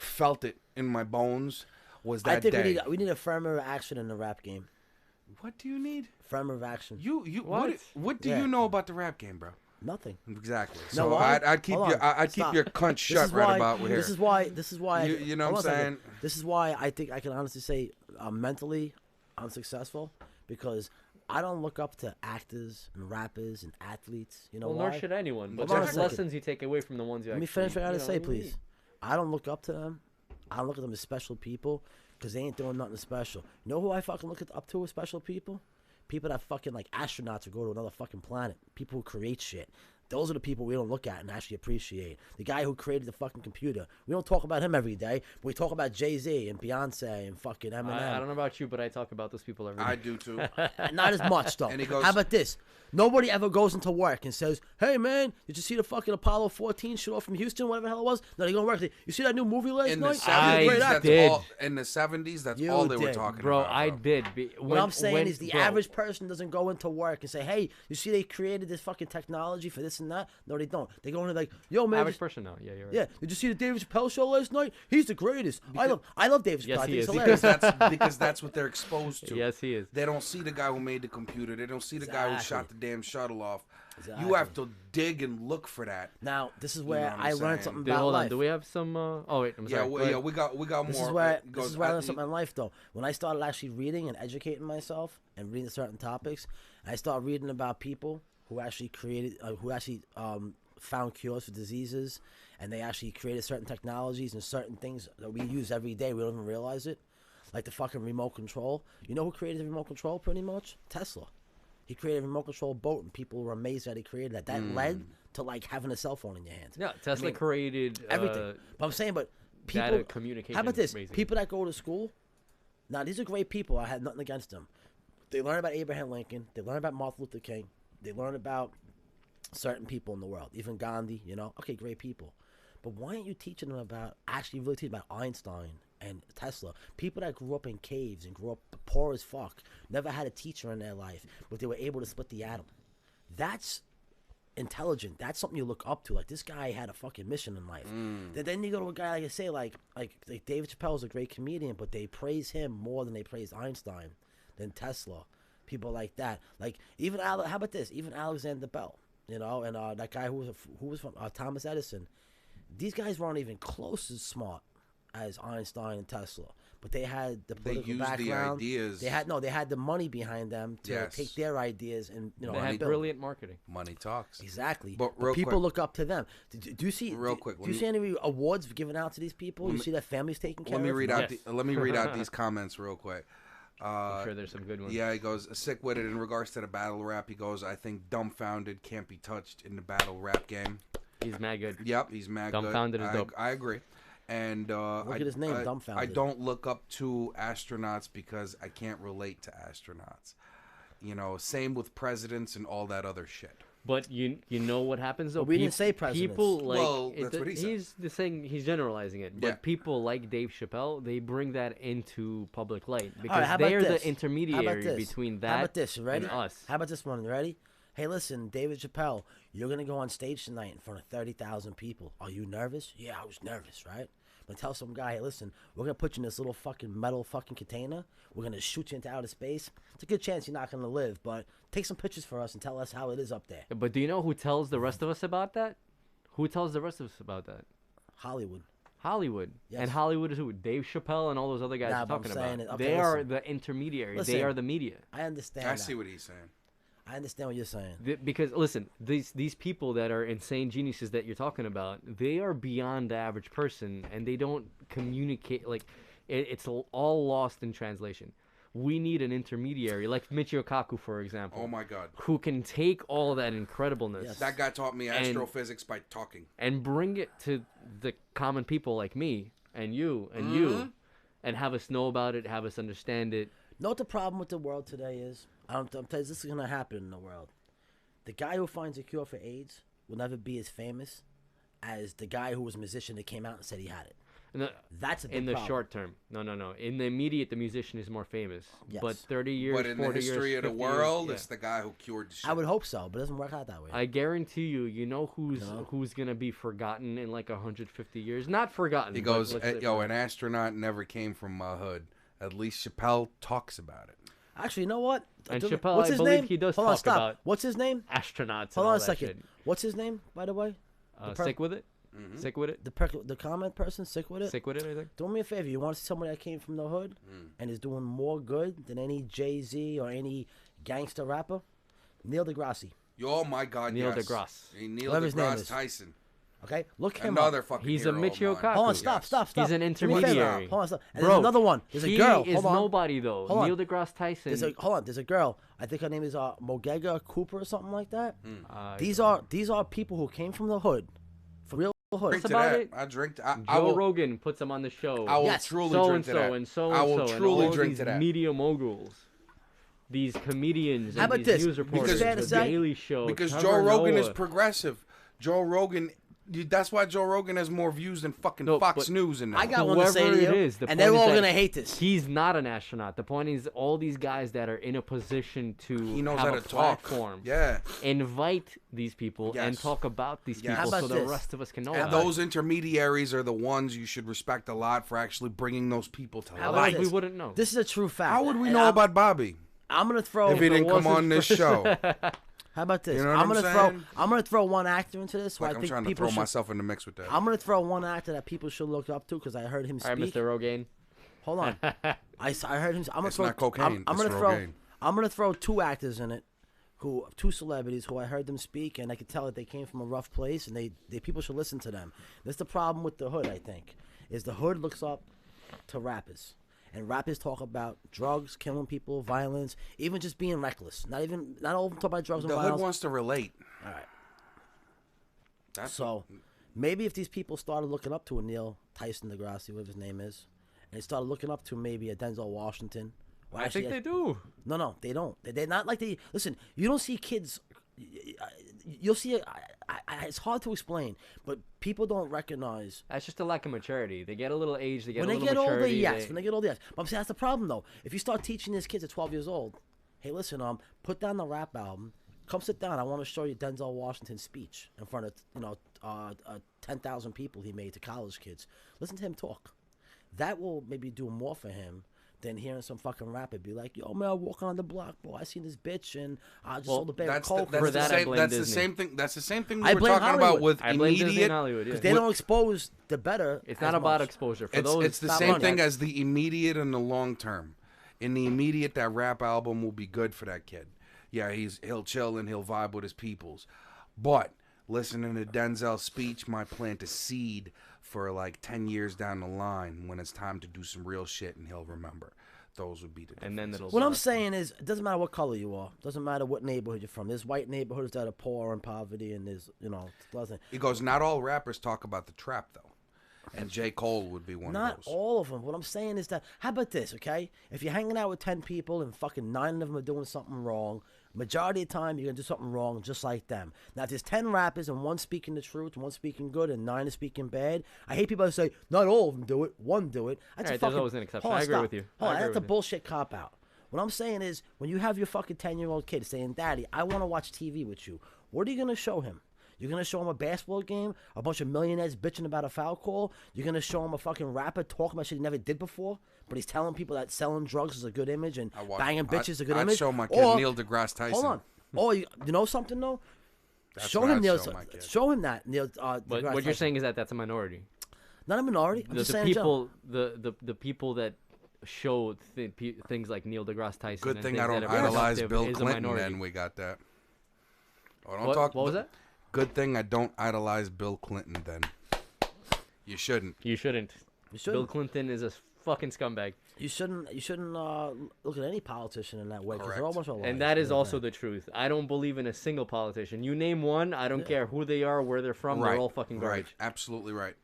felt it in my bones. Was that I think day. we need a firmer action in the rap game. What do you need? Firmer action. What do you know about the rap game, bro? Nothing. Exactly. No, So I'd keep your cunt shut right about here. This is why. You know what I'm saying? This is why I think I can honestly say I'm mentally unsuccessful, because I don't look up to actors and rappers and athletes. You know Well, why? nor should anyone. But Hold on a there's second. lessons you take away from the ones you Let me actually, finish what I gotta say, you please. need. I don't look up to them. I don't look at them as special people because they ain't doing nothing special. You know who I fucking look up to as special people? People that fucking astronauts or go to another fucking planet. People who create shit. Those are the people we don't look at and actually appreciate. The guy who created the fucking computer. We don't talk about him every day, but we talk about Jay-Z and Beyonce and fucking Eminem. I don't know about you, but I talk about those people every day. I do too. Not as much, though. And he goes- How about this? Nobody ever goes into work and says, hey, man, did you see the fucking Apollo 14 show off from Houston, whatever the hell it was? No, they go to work. You see that new movie last In the night? 70s, Great that's actor." did. all. In the 70s, that's You all they were did. talking Bro, about. I did. What I'm saying is the average person doesn't go into work and say, hey, you see they created this fucking technology for this and that? No, they don't. They go in like, yo, man. Average person, no. Yeah, you're right. Yeah, did you see the David Chappelle show last night? He's the greatest. I love David Chappelle. Yes, I he think is. he's hilarious. because that's what they're exposed to. Yes, he is. They don't see the guy who made the computer. They don't see the guy who Exactly. shot the damn shuttle off. Exactly. You have to dig and look for that. Now, this is know where what I'm I learned saying? something Dude, about hold on. life. Do we have some? Oh wait, I'm Yeah, sorry. we, Go ahead. yeah, we got more. This is where I learned something in life, though. When I started actually reading and educating myself and reading certain topics, I started reading about people who actually created, found cures for diseases, and they actually created certain technologies and certain things that we use every day. We don't even realize it, like the fucking remote control. You know who created the remote control? Pretty much Tesla. He created a remote control boat, and people were amazed that he created that. That led to like having a cell phone in your hand. Yeah, Tesla created Everything. But I'm saying, but people. data communication. How about this? basically. People that go to school. Now these are great people. I had nothing against them. They learn about Abraham Lincoln. They learn about Martin Luther King. They learn about certain people in the world, even Gandhi. You know, okay, great people. But why aren't you teaching them about actually really teaching about Einstein and Tesla? People that grew up in caves and grew up poor as fuck, never had a teacher in their life, but they were able to split the atom. That's intelligent. That's something you look up to. Like, this guy had a fucking mission in life. Then you go to a guy like I say, like David Chappelle is a great comedian, but they praise him more than they praise Einstein, than Tesla. People like that. Like even how about this? Even Alexander Bell, you know, and that guy who was from Thomas Edison. These guys weren't even close as smart as Einstein and Tesla, but they had the political used the background. ideas. They had the money behind them to Yes. take their ideas and They and had build. brilliant marketing. Money talks. Exactly. But But real people quick- look up to them. Do you see? Real quick, Do you see any awards given out to these people? You see their families taken care Let me of? read out. Yes. Let me read out these comments real quick. I'm sure there's some good ones. Yeah, he goes sick with it in regards to the battle rap. He goes, I think dumbfounded can't be touched in the battle rap game. He's mad good. Yep, he's mad Dumbfounded good. is dope. I agree. And Look at his name, Dumbfounded. I don't look up to astronauts because I can't relate to astronauts. You know, same with presidents and all that other shit. But you know what happens though? we didn't say presidents. People like Well, that's what he said. he's the saying he's generalizing it. But Yeah. people like Dave Chappelle, they bring that into public light All right, because how about they're this? the intermediary between that How about this? You ready? and us. How about this one? You ready? Hey, listen, David Chappelle, you're gonna go on stage tonight in front of 30,000 people. Are you nervous? Yeah, I was nervous, right? But tell some guy, hey, listen, we're gonna put you in this little fucking metal fucking container. We're gonna shoot you into outer space. It's a good chance you're not gonna live, but take some pictures for us and tell us how it is up there. But do you know who tells the rest of us about that? Who tells the rest of us about that? Hollywood. Hollywood. Yes. And Hollywood is who? Dave Chappelle and all those other guys Nah, you're but I'm talking saying about. it- okay, they are listen. the intermediary. Listen. They are the media. I understand. I that. see what he's saying. I understand what you're saying. Because listen, these people that are insane geniuses that you're talking about, they are beyond the average person, and they don't communicate. Like it's all lost in translation. We need an intermediary, like Michio Kaku, for example. Oh my God. Who can take all that incredibleness Yes. That guy taught me And- astrophysics by talking. and bring it to the common people like me and you and Mm-hmm. you, and have us know about it, have us understand it. Know what the problem with the world today is? I'm telling you, this is gonna happen in the world. The guy who finds a cure for AIDS will never be as famous as the guy who was a musician that came out and said he had it. That's a big in the problem. short term. No. In the immediate, the musician is more famous. Yes. But 30 years, But in the 40 history years, of the 50 years, world, yeah. it's the guy who cured the shit. I would hope so, but it doesn't work out that way. I guarantee you, you know who's gonna be forgotten in like 150 years. Not forgotten. He but goes, let's say yo, forgotten. an astronaut never came from my hood. At least Chappelle talks about it. Actually, you know what? And What's Chappelle, I his believe name? he does Hold on, talk stop. about What's his name? astronauts. Hold and on all a that second. shit. What's his name, by the way? Sick with it. Sick with it. The comment person, sick with it? Sick with it. I think. Do me a favor. You want to see somebody that came from the hood and is doing more good than any Jay-Z or any gangster rapper? Neil deGrasse. Oh my God, Neil yes. deGrasse. Hey, Neil Whatever his name deGrasse is. Tyson. Okay, look him Another up. fucking He's a hero of Michio mine. Kaku. Hold on, stop. He's an Do me a favor. intermediary. Hold on, stop. And Bro, there's another one. There's a he girl. is Hold on. nobody though. Hold on. Neil deGrasse Tyson. Hold on. There's a girl. I think her name is Mogega Cooper or something like that. These are people who came from the hood, from real hood. Drink to about that. it. I drink. Joe Rogan puts him on the show. I will Yes. truly so drink and to so that. and so I and will so truly and all drink these to that. media moguls, these comedians, How and about these this? news reporters, Because- the say- Daily Show, Because Trevor Joe Rogan is Noah. progressive. Joe Rogan. That's why Joe Rogan has more views than fucking No, Fox but News and I got one Whoever to say to it you, is, the and point they're is all that gonna hate this. He's not an astronaut. The point is, all these guys that are in a position to He knows have how a to talk. platform, Yeah. invite these people and Yes. talk about these Yes. people, How about so the this? rest of us can know And about those intermediaries are the ones you should respect a lot for actually bringing those people to How it. light. about Otherwise, we this? wouldn't know. This is a true fact. How would we And know about Bobby I'm gonna throw. if he didn't come wasn't on this for- show? How about this? You know what I'm I'm gonna throw. saying? I'm gonna throw one actor into this. Who Like I I'm think trying to people throw should. myself in the mix with that. I'm gonna throw one actor that people should look up to because I heard him All right, speak. Mr. Rogaine. Hold on. I heard him. I'm gonna It's throw. not cocaine, I'm it's gonna throw. Rogaine. I'm gonna throw two actors in it, two celebrities who I heard them speak, and I could tell that they came from a rough place, and they people should listen to them. That's the problem with the hood. I think is the hood looks up to rappers. And rappers talk about drugs, killing people, violence, even just being reckless. Not all of them talk about drugs and The hood violence. wants to relate. All right. That's So maybe if these people started looking up to a Neil Tyson deGrasse, whatever his name is, and they started looking up to maybe a Denzel Washington. or I think actually they do. No, they don't. They're not like they. Listen, you don't see kids. You'll see. It's hard to explain, but people don't recognize. That's just a lack of maturity. They get a little age. They get When a they little get older, maturity. yes. When they get older, yes. But I'm saying that's the problem, though. If you start teaching these kids at 12 years old, hey, listen, put down the rap album. Come sit down. I want to show you Denzel Washington's speech in front of 10,000 people he made to college kids. Listen to him talk. That will maybe do more for him than hearing some fucking rapper be like, "Yo, man, I'm walking on the block, boy. I seen this bitch and I just sold a bag of that's coke." For that, I blame that's the Disney. same thing. That's the same thing I we were blame talking about Hollywood. with I blame Disney and immediate. Hollywood. Yeah. They don't expose the better. It's not as about much. exposure. For It's those, it's the stop same running. thing as the immediate and the long term. In the immediate, that rap album will be good for that kid. Yeah, he'll chill and he'll vibe with his peoples. But listening to Denzel's speech might plant a seed for like 10 years down the line when it's time to do some real shit, and he'll remember. Those would be the and then differences. it'll. What I'm saying is, it doesn't matter what color you are. It doesn't matter what neighborhood you're from. There's white neighborhoods that are poor and poverty, and there's, doesn't. He goes, not all rappers talk about the trap, though. And J. Cole would be one Not of those. all of them. What I'm saying is that, how about this, okay? If you're hanging out with 10 people and fucking 9 of them are doing something wrong, majority of the time you're going to do something wrong just like them. Now, if there's 10 rappers and 1 speaking the truth, 1 speaking good, and 9 is speaking bad, I hate people that say, not all of them do it, 1 do it. That's All a right, there's fucking, always an exception. Hold on, I agree stop. with you. Hold I on, agree that's a with you. bullshit cop-out. What I'm saying is, when you have your fucking 10-year-old kid saying, Daddy, I want to watch TV with you, what are you going to show him? You're going to show him a basketball game, a bunch of millionaires bitching about a foul call? You're going to show him a fucking rapper talking about shit he never did before, but he's telling people that selling drugs is a good image and banging bitches is a good I'd image? show my kid Or- Neil deGrasse Tyson. Hold on. Or, you know something, though? That's show what him I'd Neil. show my kid. Show him that, Neil. But deGrasse what you're Tyson. saying is that that's a minority. Not a minority. I'm The, just the saying in general. people, the people that show things like Neil deGrasse Tyson. Good and thing things I don't that are idolize productive Bill is a Clinton, minority. and we got that. Oh, don't What, talk. what was that? Good thing I don't idolize Bill Clinton, then. You shouldn't. You shouldn't. You shouldn't. Bill Clinton is a fucking scumbag. You shouldn't look at any politician in that way because they're all a bunch of liars. And that is You know also what the truth. I don't believe in a single politician. You name one, I don't care who they are, where they're from, Right. they're all fucking Right. garbage. Absolutely right.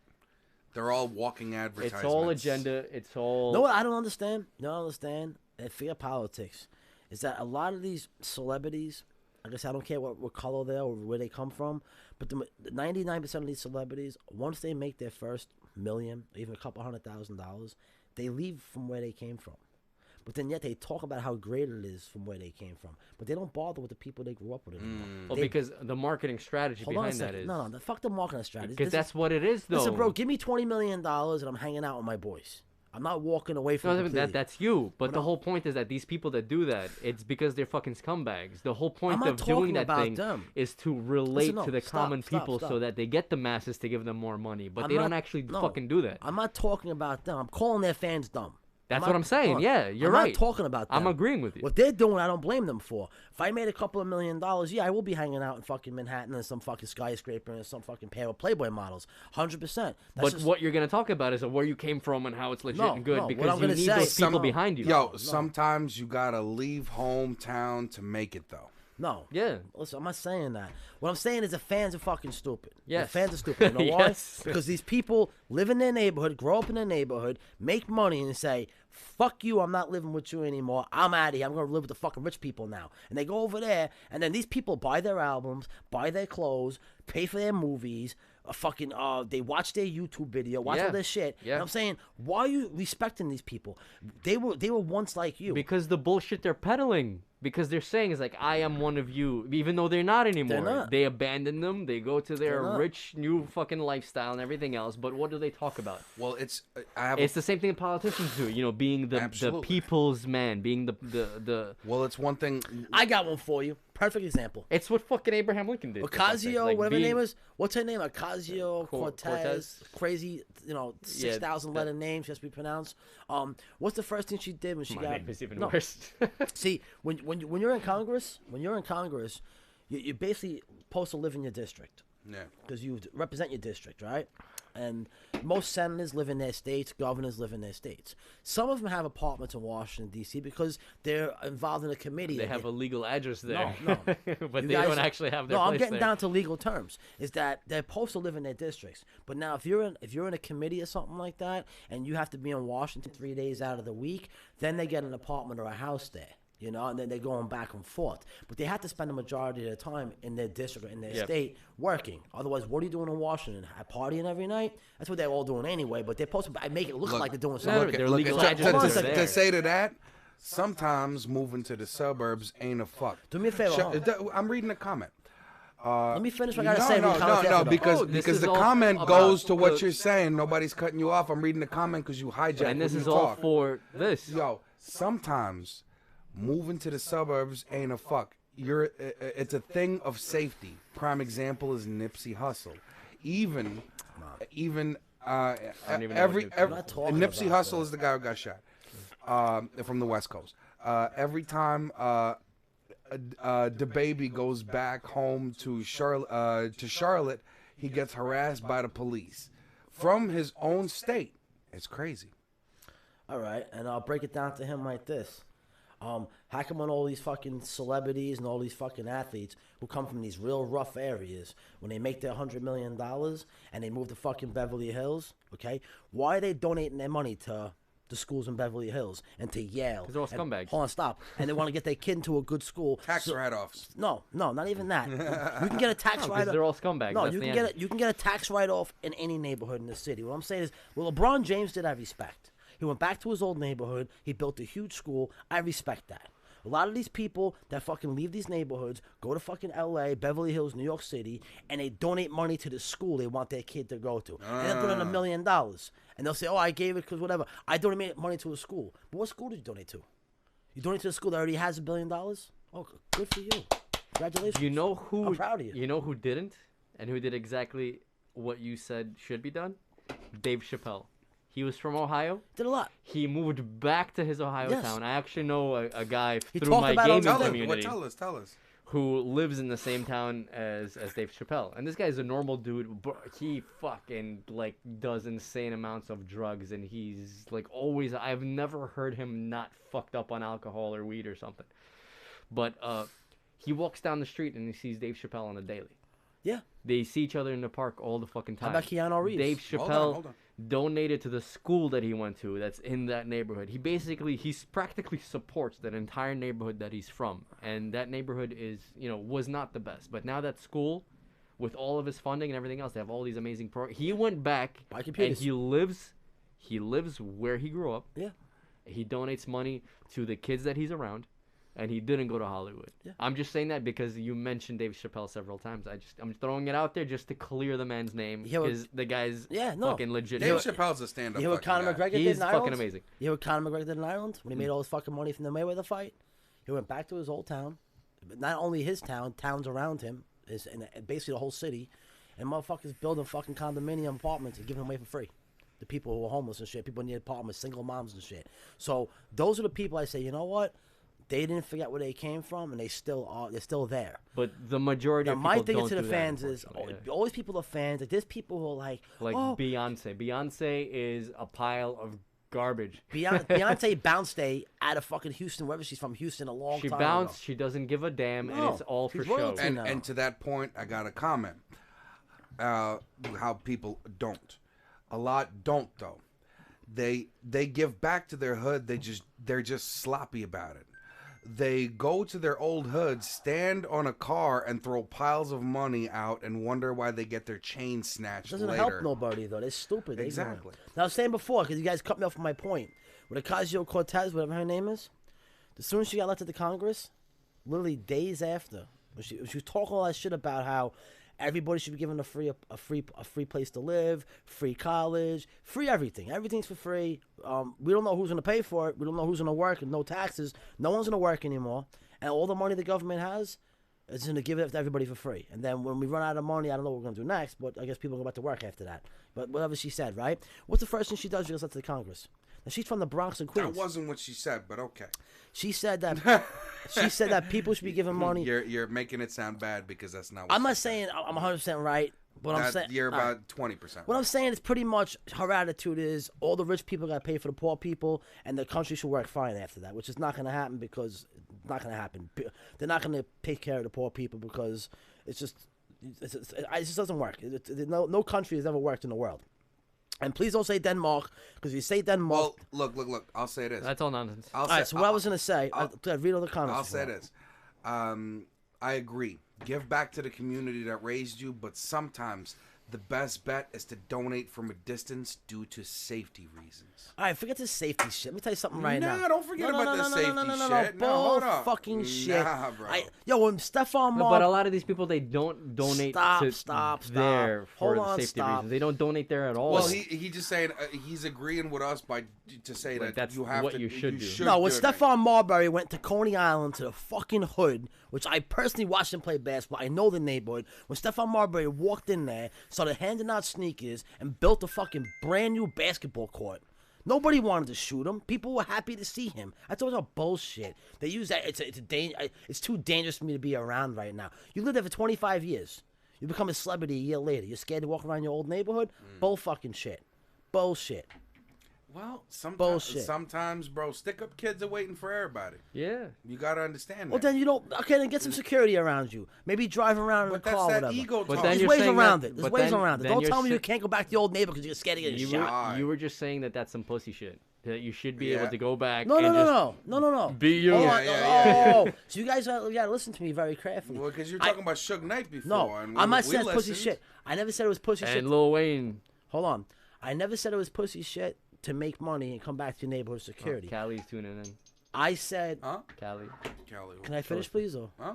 They're all walking advertisements. It's all agenda. It's all. You know what I don't understand? You don't understand? And forget politics. Is that a lot of these celebrities, I guess I don't care what color they are or where they come from, but the 99% of these celebrities, once they make their first million, or even a couple $100,000, they leave from where they came from. But then yet they talk about how great it is from where they came from. But they don't bother with the people they grew up with anymore. Well, They- because the marketing strategy hold on a behind that second. is. No, fuck the marketing strategy. Because This that's is- what it is, though. Listen, bro, give me $20 million and I'm hanging out with my boys. I'm not walking away from No, it completely. that's you. But the no. whole point is that these people that do that, it's because they're fucking scumbags. The whole point not of doing talking that about thing them. is to relate no, to the stop, common stop, people so stop. that they get the masses to give them more money. But I'm they don't not- actually no. fucking do that. I'm not talking about them. I'm calling their fans dumb. That's what I'm saying. Yeah, you're I'm right. not talking about them. I'm agreeing with you. What they're doing, I don't blame them for. If I made a couple of $1 million, yeah, I will be hanging out in fucking Manhattan and some fucking skyscraper and some fucking pair of Playboy models. 100%. But what you're gonna talk about is where you came from and how it's legit No, and good no, what because I'm you gonna need say- those people No. behind you. Yo, sometimes you gotta leave hometown to make it, though. No. Yeah. Listen, I'm not saying that. What I'm saying is the fans are fucking stupid. Yes. The fans are stupid. You know why? Yes. Because these people live in their neighborhood, grow up in their neighborhood, make money, and say, fuck you, I'm not living with you anymore. I'm out of here. I'm going to live with the fucking rich people now. And they go over there, and then these people buy their albums, buy their clothes, pay for their movies, they watch their YouTube video, watch all their shit. Yeah. And I'm saying, why are you respecting these people? They were once like you. Because the bullshit they're peddling. Because they're saying is like, I am one of you, even though they're not anymore. not. They abandon them. They go to their They're not. rich new fucking lifestyle and everything else. But what do they talk about? Well, it's I have. It's the same thing politicians do. You know, being the Absolutely. people's man, being the. well, it's one thing. I got one for you. Perfect example. It's what fucking Abraham Lincoln did. for fuck's sake. Ocasio, Like, whatever her being- name is. What's her name? Ocasio Cortez. Cortez. Crazy, 6,000 letter name. She has to be pronounced. What's the first thing she did when she My got? name is even no. worse. See, when you're in Congress, you're basically supposed to live in your district Yeah. because you represent your district, right? And most senators live in their states, governors live in their states. Some of them have apartments in Washington D.C. because they're involved in a committee. They and have a legal address there. No, but You they guys- don't actually have their No, place I'm getting there. down to legal terms. Is that they're supposed to live in their districts, but now if you're in a committee or something like that, and you have to be in Washington 3 days out of the week, then they get an apartment or a house there. And then they're going back and forth. But they have to spend the majority of their time in their district or in their Yep. state working. Otherwise, what are you doing in Washington? Partying every night? That's what they're all doing anyway. But they're supposed to make it look like they're doing something. they're legal addresses to, there. to say to that, sometimes moving to the suburbs ain't a fuck. Do me a favor. I'm reading a comment. Let me finish what I gotta say. No, We comment after, though. because Oh, this because is the all comment about goes to what the- you're saying. Nobody's cutting you off. I'm reading the comment because you hijacked. And this when is you all talk. for this. Yo, sometimes moving to the suburbs ain't a fuck. It's a thing of safety. Prime example is Nipsey Hussle. Even don't even know what every you're I'm not talking Nipsey about Hussle is the guy who got shot from the West Coast. Every time the baby goes back home to Charlotte, he gets harassed by the police from his own state. It's crazy. All right, and I'll break it down to him like this. How come when all these fucking celebrities and all these fucking athletes who come from these real rough areas, when they make their $100 million and they move to fucking Beverly Hills, okay, why are they donating their money to the schools in Beverly Hills and to Yale? 'Cause they're all And- scumbags. Hold on, stop. And they want to get their kid into a good school. Tax write-offs. No, not even that. You can get a tax No, 'cause write-off. they're all scumbags. No, That's you the can get answer. you can get a tax write-off in any neighborhood in the city. What I'm saying is, well, LeBron James did, I respect. He went back to his old neighborhood. He built a huge school. I respect that. A lot of these people that fucking leave these neighborhoods, go to fucking L.A., Beverly Hills, New York City, and they donate money to the school they want their kid to go to. And they're doing $1 million. And they'll say, oh, I gave it because whatever. I donated money to a school. But what school did you donate to? You donate to a school that already has $1 billion? Oh, good for you. Congratulations. You know who? I'm proud of you. You know who didn't, and who did exactly what you said should be done? Dave Chappelle. He was from Ohio. Did a lot. He moved back to his Ohio Yes. town. I actually know a guy He through talked my about it on gaming his Tell community us. Tell us. who lives in the same town as Dave Chappelle. And this guy's a normal dude, but he fucking like does insane amounts of drugs, and he's like always. I've never heard him not fucked up on alcohol or weed or something. But he walks down the street and he sees Dave Chappelle on a daily. Yeah. They see each other in the park all the fucking time. How about Keanu Reeves? Dave Hold Chappelle on. donated to the school that he went to that's in that neighborhood. He practically supports that entire neighborhood that he's from. And that neighborhood was not the best. But now that school, with all of his funding and everything else, they have all these amazing programs. He went back Buy and computers. he lives where he grew up. Yeah. He donates money to the kids that he's around. And he didn't go to Hollywood. Yeah. I'm just saying that because you mentioned Dave Chappelle several times. I'm throwing it out there just to clear the man's name Yeah, well, because the guy's yeah, no. fucking legit. Dave Chappelle's a stand-up. You hear what Conor fucking guy. McGregor did He's in fucking Ireland? amazing. You hear what Conor McGregor did in Ireland when he made all his fucking money from the Mayweather fight? He went back to his old town, but not only his town, towns around him, and basically the whole city, and motherfuckers building fucking condominium apartments and giving them away for free. The people who are homeless and shit. People in the apartments, single moms and shit. So those are the people I say, you know what? They didn't forget where they came from, and they still are. They're still there. But the majority Now, of people my thing don't to the do fans that, is unfortunately, always people are fans. Like there's people who are like oh, Beyonce. Beyonce is a pile of garbage. Beyonce bounced out of fucking Houston, wherever she's from, Houston, a long She time bounced. ago. She doesn't give a damn, and No, it's all for she's show. royalty. No. And to that point, I got a comment. How people don't. A lot don't though. They give back to their hood. They're just sloppy about it. They go to their old hood, stand on a car, and throw piles of money out, and wonder why they get their chain snatched Doesn't later. help nobody though. They're stupid. They're ignorant. Exactly. Now I was saying before, because you guys cut me off from my point. With Ocasio-Cortez, whatever her name is, as soon as she got elected to Congress, literally days after, when she was talking all that shit about how everybody should be given a free place to live, free college, free everything. Everything's for free. We don't know who's gonna pay for it. We don't know who's gonna work, and no taxes. No one's gonna work anymore, and all the money the government has is gonna give it to everybody for free. And then when we run out of money, I don't know what we're gonna do next. But I guess people go back to work after that. But whatever she said, right? What's the first thing she does? She goes up to the Congress. Now she's from the Bronx and Queens. That wasn't what she said, but okay. She said that people should be given money. You're making it sound bad because that's not what I'm she not said. saying I'm 100% right, but I'm saying You're about 20%. What I'm saying is pretty much her attitude is all the rich people got to pay for the poor people, and the country should work fine after that, which is not going to happen because it's not going to happen. They're not going to take care of the poor people because it just doesn't work. No country has ever worked in the world. And please don't say Denmark, because if you say Denmark... Well, look. I'll say this. That's all nonsense. All right, so what I was going to say... I'll read all the comments. I'll say this. I agree. Give back to the community that raised you, but sometimes the best bet is to donate from a distance due to safety reasons. All right, forget this safety shit. Let me tell you something right now. Nah, don't forget about this safety shit. No, hold on. fucking shit. Nah, bro. When Stephon No, Marbury... but a lot of these people, they don't donate Stop. there for Hold on, safety stop. reasons. They don't donate there at all. Well, he just saying he's agreeing with us to say Like, that that's you have what to. you should do. No, when donate. Stephon Marbury went to Coney Island to the fucking hood, which I personally watched him play basketball, I know the neighborhood. When Stephon Marbury walked in there, started handing out sneakers, and built a fucking brand new basketball court, nobody wanted to shoot him. People were happy to see him. That's all bullshit. They use that. It's too dangerous for me to be around right now. You lived there for 25 years. You become a celebrity a year later. You're scared to walk around your old neighborhood? Bull fucking shit. Bullshit. Well, Bullshit. sometimes, bro, stick-up kids are waiting for everybody. yeah. You gotta understand that. Well, then you don't. Okay, then get some security around you. Maybe drive around in a But car, that's that whatever. ego But talk. then There's you're ways saying around that- it. There's but ways then- around it. then Don't you're tell me you sa- can't go back to the old neighbor because you're scared to get You shot. were just saying that that's some pussy shit. That you should be Yeah. able to go back No, and just no. be you. Hold Yeah, on. yeah. Oh, so you guys gotta listen to me very carefully. Well, because you're talking about Suge Knight before. No, and I'm not we saying it's pussy listened. shit. I never said it was pussy shit. And Lil Wayne. Hold on. I never said it was pussy shit to make money and come back to your neighborhood security. Cali's tuning in. I said, Huh? Cali. Cali. can I finish, please? Or Huh?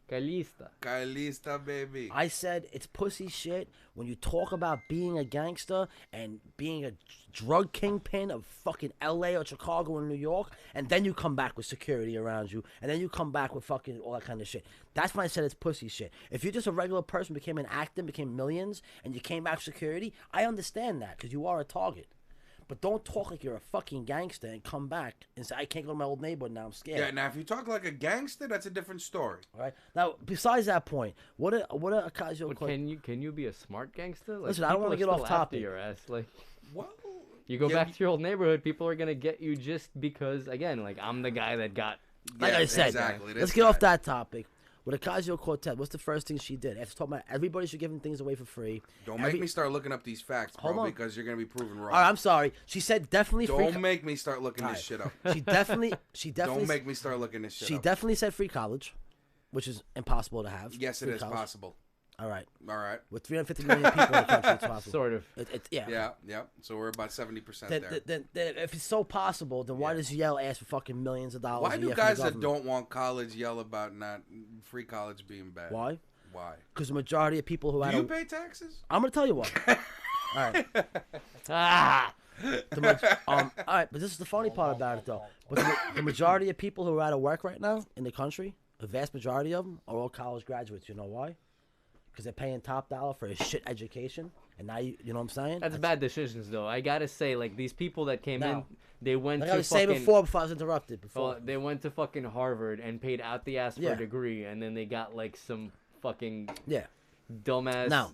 Calista. Calista, baby. I said it's pussy shit when you talk about being a gangster and being a drug kingpin of fucking L.A. or Chicago or New York, and then you come back with security around you, and then you come back with fucking all that kind of shit. That's when I said it's pussy shit. If you're just a regular person, became an actor, became millions, and you came back with security, I understand that because you are a target. But don't talk like you're a fucking gangster and come back and say, I can't go to my old neighborhood now, I'm scared. Yeah, now if you talk like a gangster, that's a different story. All right. Now, besides that point, what a But Ocasio-Cortez... can you be a smart gangster? Like, Listen, I don't people wanna are get off still after topic. your ass. Like, Well, you go yeah, back to your old neighborhood, people are gonna get you just because, again, like I'm the guy that got. Like yeah, I said, exactly. let's get off that topic. With Ocasio-Cortez, what's the first thing she did? After talking about everybody should give things away for free. Don't make me start looking up these facts, bro, Hold on. because you're gonna be proven wrong. All right, I'm sorry. She said definitely free. Don't make me start looking All this right. shit up. She definitely. Don't make me start looking this shit She up. definitely said free college, which is impossible to have. Yes, it Free is college. possible. All right. All right. With 350 million people in the country, it's possible. Sort of. Yeah. Yeah. So we're about 70% there. Then if it's so possible, then why does Yale ask for fucking millions of dollars? Why a do year guys from the that government? don't want college yell about not free college being bad? Why? Why? Because the majority of people who Do had you pay taxes? I'm gonna tell you what. All right. Ah. All right, but this is the funny part about it, though. But the majority of people who are out of work right now in the country, the vast majority of them, are all college graduates. You know why? Because they're paying top dollar for a shit education, and now you know what I'm saying? That's bad decisions, though. I gotta say, like these people that came in, No. they went Like to I was saying fucking. before I was interrupted. Well, they went to fucking Harvard and paid out the ass for Yeah. a degree, and then they got like some fucking yeah. dumbass. Now,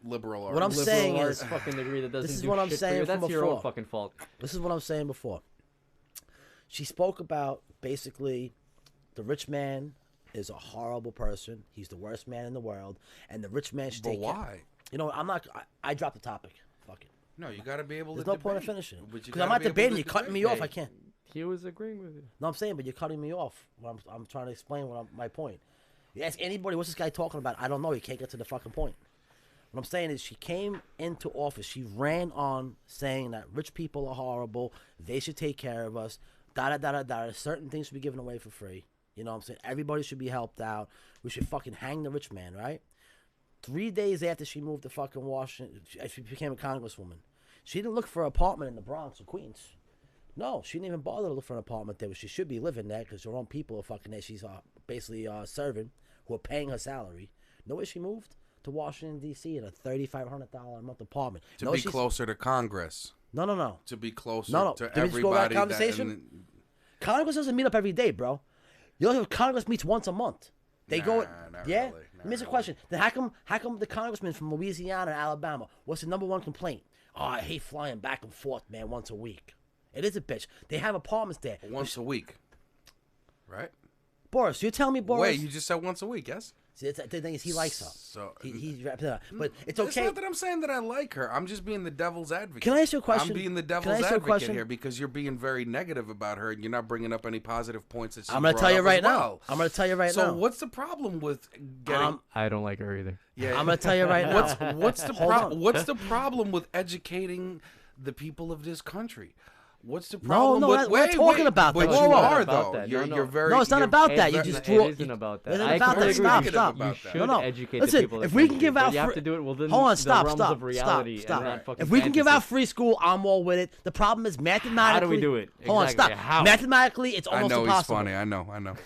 Liberal arts. what I'm liberal saying arts is, fucking degree that doesn't is do what I'm shit for saying you. That's from your own before. fucking fault. this is what I'm saying before. She spoke about basically the rich man is a horrible person. He's the worst man in the world, and the rich man should But take care. why? You know, I'm not. I dropped the topic. Fuck it. No, you got to be able There's to no point in debate. finishing. But you Because I'm gotta not be able debating. to You're cutting me debate. off. I can't. He was agreeing with you. No, I'm saying, but you're cutting me off. I'm trying to explain my point. You ask anybody, what's this guy talking about? I don't know. He can't get to the fucking point. What I'm saying is she came into office. She ran on saying that rich people are horrible. They should take care of us. Da-da-da-da-da. Certain things should be given away for free. You know what I'm saying? Everybody should be helped out. We should fucking hang the rich man, right? 3 days after she moved to fucking Washington, she became a congresswoman. She didn't look for an apartment in the Bronx or Queens. No, she didn't even bother to look for an apartment there. She should be living there because her own people are fucking there. She's basically serving, who are paying her salary. Know where she moved? To Washington, D.C. in a $3,500 a month apartment. To be closer to Congress. No. To be closer No. to Did we just go over that everybody. conversation? Congress doesn't meet up every day, bro. You know, Congress meets once a month. They go, not yeah. really, Let me ask you a question. Then how come the congressmen from Louisiana and Alabama? What's the number one complaint? Oh, I hate flying back and forth, man, once a week. It is a bitch. They have apartments there. Once a week. Right? Boris, you tell me, Boris. Wait, you just said once a week, yes? See, the thing is, he likes her. So He's wrapped it up. But it's It's okay. not that I'm saying that I like her. I'm just being the devil's advocate. Can I ask you a question? I'm being the Can I devil's ask you a advocate question? here because you're being very negative about her and you're not bringing up any positive points that she I'm going to tell you brought up right as now. well. I'm going to tell you right now. So what's the problem with getting? I don't like her either. Yeah, I'm going to tell you right now. what's the Hold on. what's the problem with educating the people of this country? What's the No, problem no, with? we're not talking about but that. you Whoa, whoa. are About though. that. You're No, no. you're very. No, it's not you're- about that. You it's just not- draw. It isn't about that. It isn't I about that. completely Stop, agree. stop. about You that. should No. educate Listen, the people. of if this we can country, give but out you have free- to do it within Hold on, the stop, realms stop, of reality stop. and not fucking If we can give fantasy. out free school, I'm all with it. The problem is mathematically. How do we do it? Hold on, Exactly. stop. How? Mathematically, it's I almost know impossible. he's funny. I know.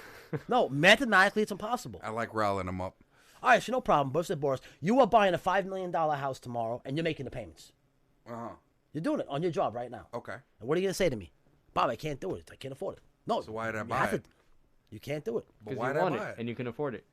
No, mathematically, it's impossible. I like riling him up. All right, so no problem. But Boris, you are buying a $5 million house tomorrow, and you're making the payments. You're doing it on your job right now. Okay. And what are you gonna say to me, Bob? I can't do it. I can't afford it. No. So why did I you buy have it? to- You can't do it. But Because why you did I want buy it it? and you can afford it,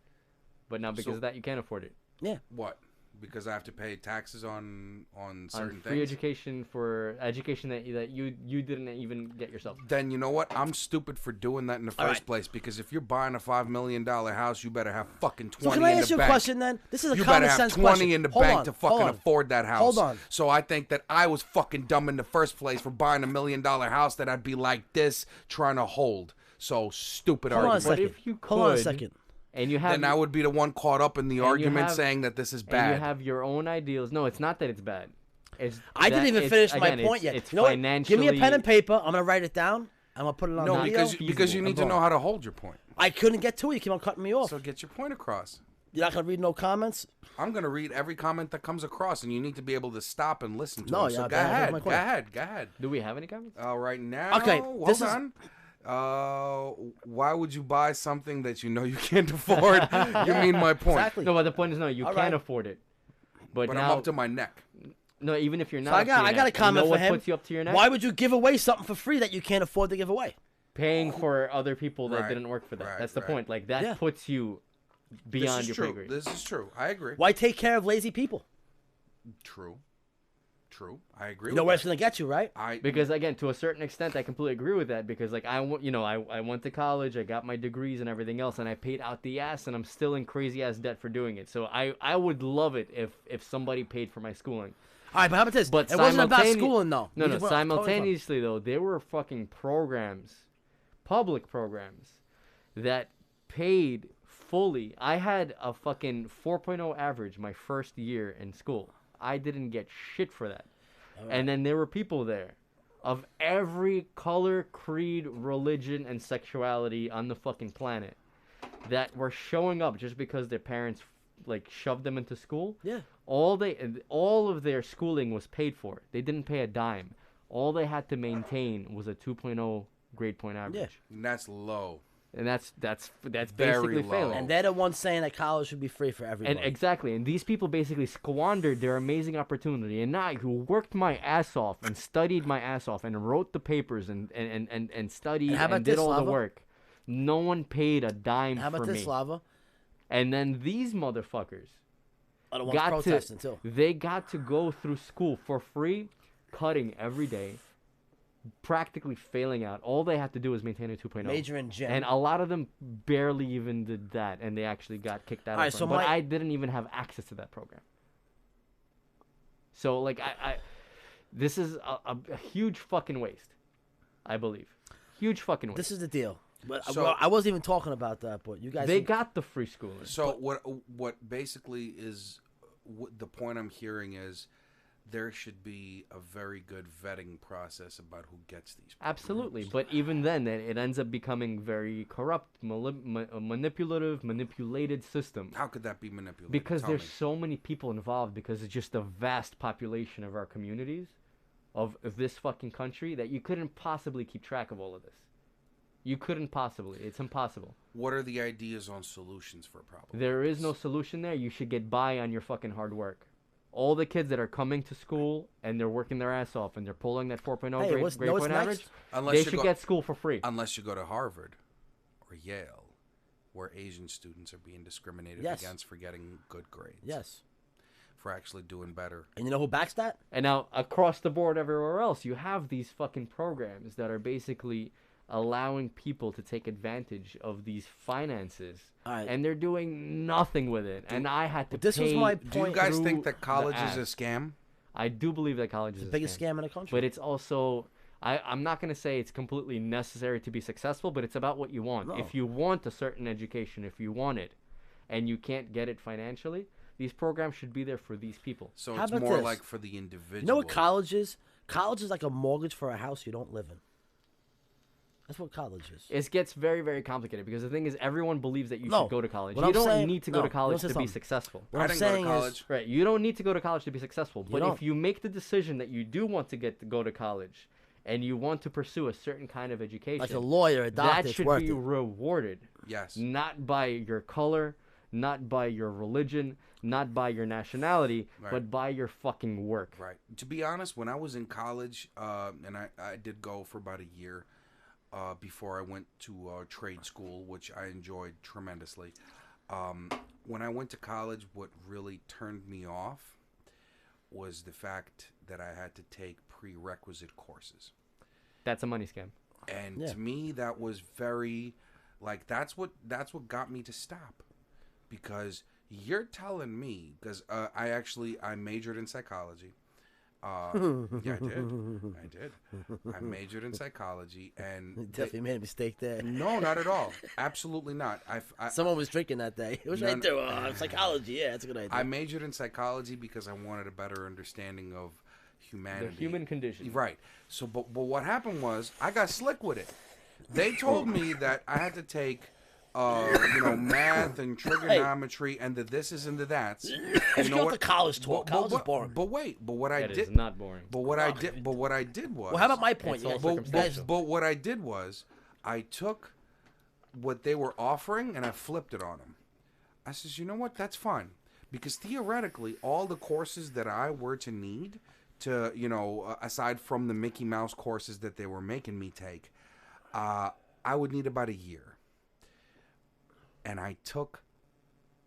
but now because So- of that you can't afford it. Yeah. What? Because I have to pay taxes on certain On free things. education for education that you didn't even get yourself. Then you know what? I'm stupid for doing that in the All first right. place. Because if you're buying a $5 million house, you better have fucking 20 So can I in ask the you a bank. question then? This is a You common better have sense 20 question. in the Hold bank on, to hold fucking on. afford that house. Hold on. So I think that I was fucking dumb in the first place for buying $1 million house that I'd be like this trying to hold. So stupid Hold on a argument. second. if you Hold on a could- second. And you have Then I would be the one caught up in the you argument have- saying that this is and bad. you have your own ideals. No, it's not that it's bad. It's I didn't that even it's- finish my again, point yet. It's You know what? financially. Give me a pen and paper. I'm gonna write it down. I'm gonna put it on no, video. because you need to know how to hold your point. I couldn't get to it. You keep on cutting me off. So get your point across. You're not gonna read no comments. I'm gonna read every comment that comes across, and you need to be able to stop and listen to No, them. So yeah, go that's ahead, my go point. ahead, go ahead. Do we have any comments? Right now, Okay, hold this is- on. Why would you buy something that you know you can't afford? You mean my point? Exactly. No, but the point is, no, you All can't right. afford it. But But now, I'm up to my neck. no, even if you're not, So up to your I got a neck, comment you know for what him. puts you up to your neck? Why would you give away something for free that you can't afford to give away? Paying for other people that Right, didn't work for that. right, That's the right. point. Like that Yeah. puts you This beyond is your true. pay grade. This is true. I agree. Why take care of lazy people? True. I agree. You know with where that. it's gonna get you, right? Because again, to a certain extent, I completely agree with that. Because like I went to college, I got my degrees and everything else, and I paid out the ass, and I'm still in crazy ass debt for doing it. So I would love it if somebody paid for my schooling. All right, but how about this? But it wasn't about simultane- schooling though. No, You no. just went off the code Simultaneously though, there were fucking programs, public programs, that paid fully. I had a fucking 4.0 average my first year in school. I didn't get shit for that. And then there were people there of every color, creed, religion, and sexuality on the fucking planet that were showing up just because their parents like shoved them into school. Yeah. All of their schooling was paid for. They didn't pay a dime. All they had to maintain was a 2.0 grade point average. And that's low. And that's Very basically low. failing. And they're the ones saying that college should be free for everybody. And exactly, and these people basically squandered their amazing opportunity. And I, who worked my ass off and studied my ass off and wrote the papers and studied And how about and did this, all the Slava? work, no one paid a dime How about for this, me. Slava? And then these motherfuckers Are the ones got protesting to too. they got to go through school for free, cutting every day, practically failing out. All they had to do was maintain a 2.0. Major in gym. And a lot of them barely even did that, and they actually got kicked out. Alright, of it. so But my- I didn't even have access to that program. So like I this is a huge fucking waste. I believe, huge fucking waste. This is the deal. But So- well, I wasn't even talking about that, but you guys. They got the free schooling. So what basically is the point I'm hearing is there should be a very good vetting process about who gets these programs. Absolutely, but even then, it ends up becoming very corrupt, manipulated system. How could that be manipulated? Because Tell there's me. so many people involved, because it's just a vast population of our communities, of this fucking country, that you couldn't possibly keep track of all of this. You couldn't possibly. It's impossible. What are the ideas on solutions for a problem? There is no solution there. You should get by on your fucking hard work. All the kids that are coming to school and they're working their ass off and they're pulling that 4.0 Hey, grade, what's- grade know what's point next? average, Unless they you should go- get school for free. Unless you go to Harvard or Yale, where Asian students are being discriminated Yes. against for getting good grades. Yes. For actually doing better. And you know who backs that? And now across the board everywhere else, you have these fucking programs that are basically allowing people to take advantage of these finances. Alright. And they're doing nothing with it. And I had to But this was pay my Do you point guys through think that college the is a ads. scam? I do believe that college is The a biggest scam in the country. But it's also, I'm not going to say it's completely necessary to be successful, but it's about what you want. No. If you want a certain education, if you want it, and you can't get it financially, these programs should be there for these people. So How it's about more this? like for the individual. You know what college is? College is like a mortgage for a house you don't live in. That's what college is. It gets very, very complicated because the thing is, everyone believes that you No. should go to college. What You I'm don't saying- need to go no, to college listen to to be something. successful. What I I'm didn't go to saying college. is, Right, you don't need to go to college to be successful. But don't. if you make the decision that you do want to go to college, and you want to pursue a certain kind of education, like a lawyer, a doctor, that it's should worth be it. rewarded. Yes. Not by your color, not by your religion, not by your nationality, Right. but by your fucking work. Right. To be honest, when I was in college, and I did go for about a year before I went to trade school, which I enjoyed tremendously. When I went to college, what really turned me off was the fact that I had to take prerequisite courses. That's a money scam. And Yeah. to me, that was very, like, that's what got me to stop, because you're telling me, because I majored in psychology. Yeah, I did. I majored in psychology, and Definitely made a mistake there. no, not at all. Absolutely not. Someone was drinking that day. What should I No, do? Psychology. Yeah, that's a good idea. I majored in psychology because I wanted a better understanding of humanity. The human condition. Right. So, but what happened was I got slick with it. They told me that I had to take, math and trigonometry and the thises and the that's. Let's go with the college talk. College is boring. But wait, but what I That did, is not boring. but what I did was. Well, how about my point? It's You all guys- circumstantial. But what I did was I took what they were offering and I flipped it on them. I says, you know what? That's fine, because theoretically, all the courses that I were to need to, aside from the Mickey Mouse courses that they were making me take, I would need about a year. And I took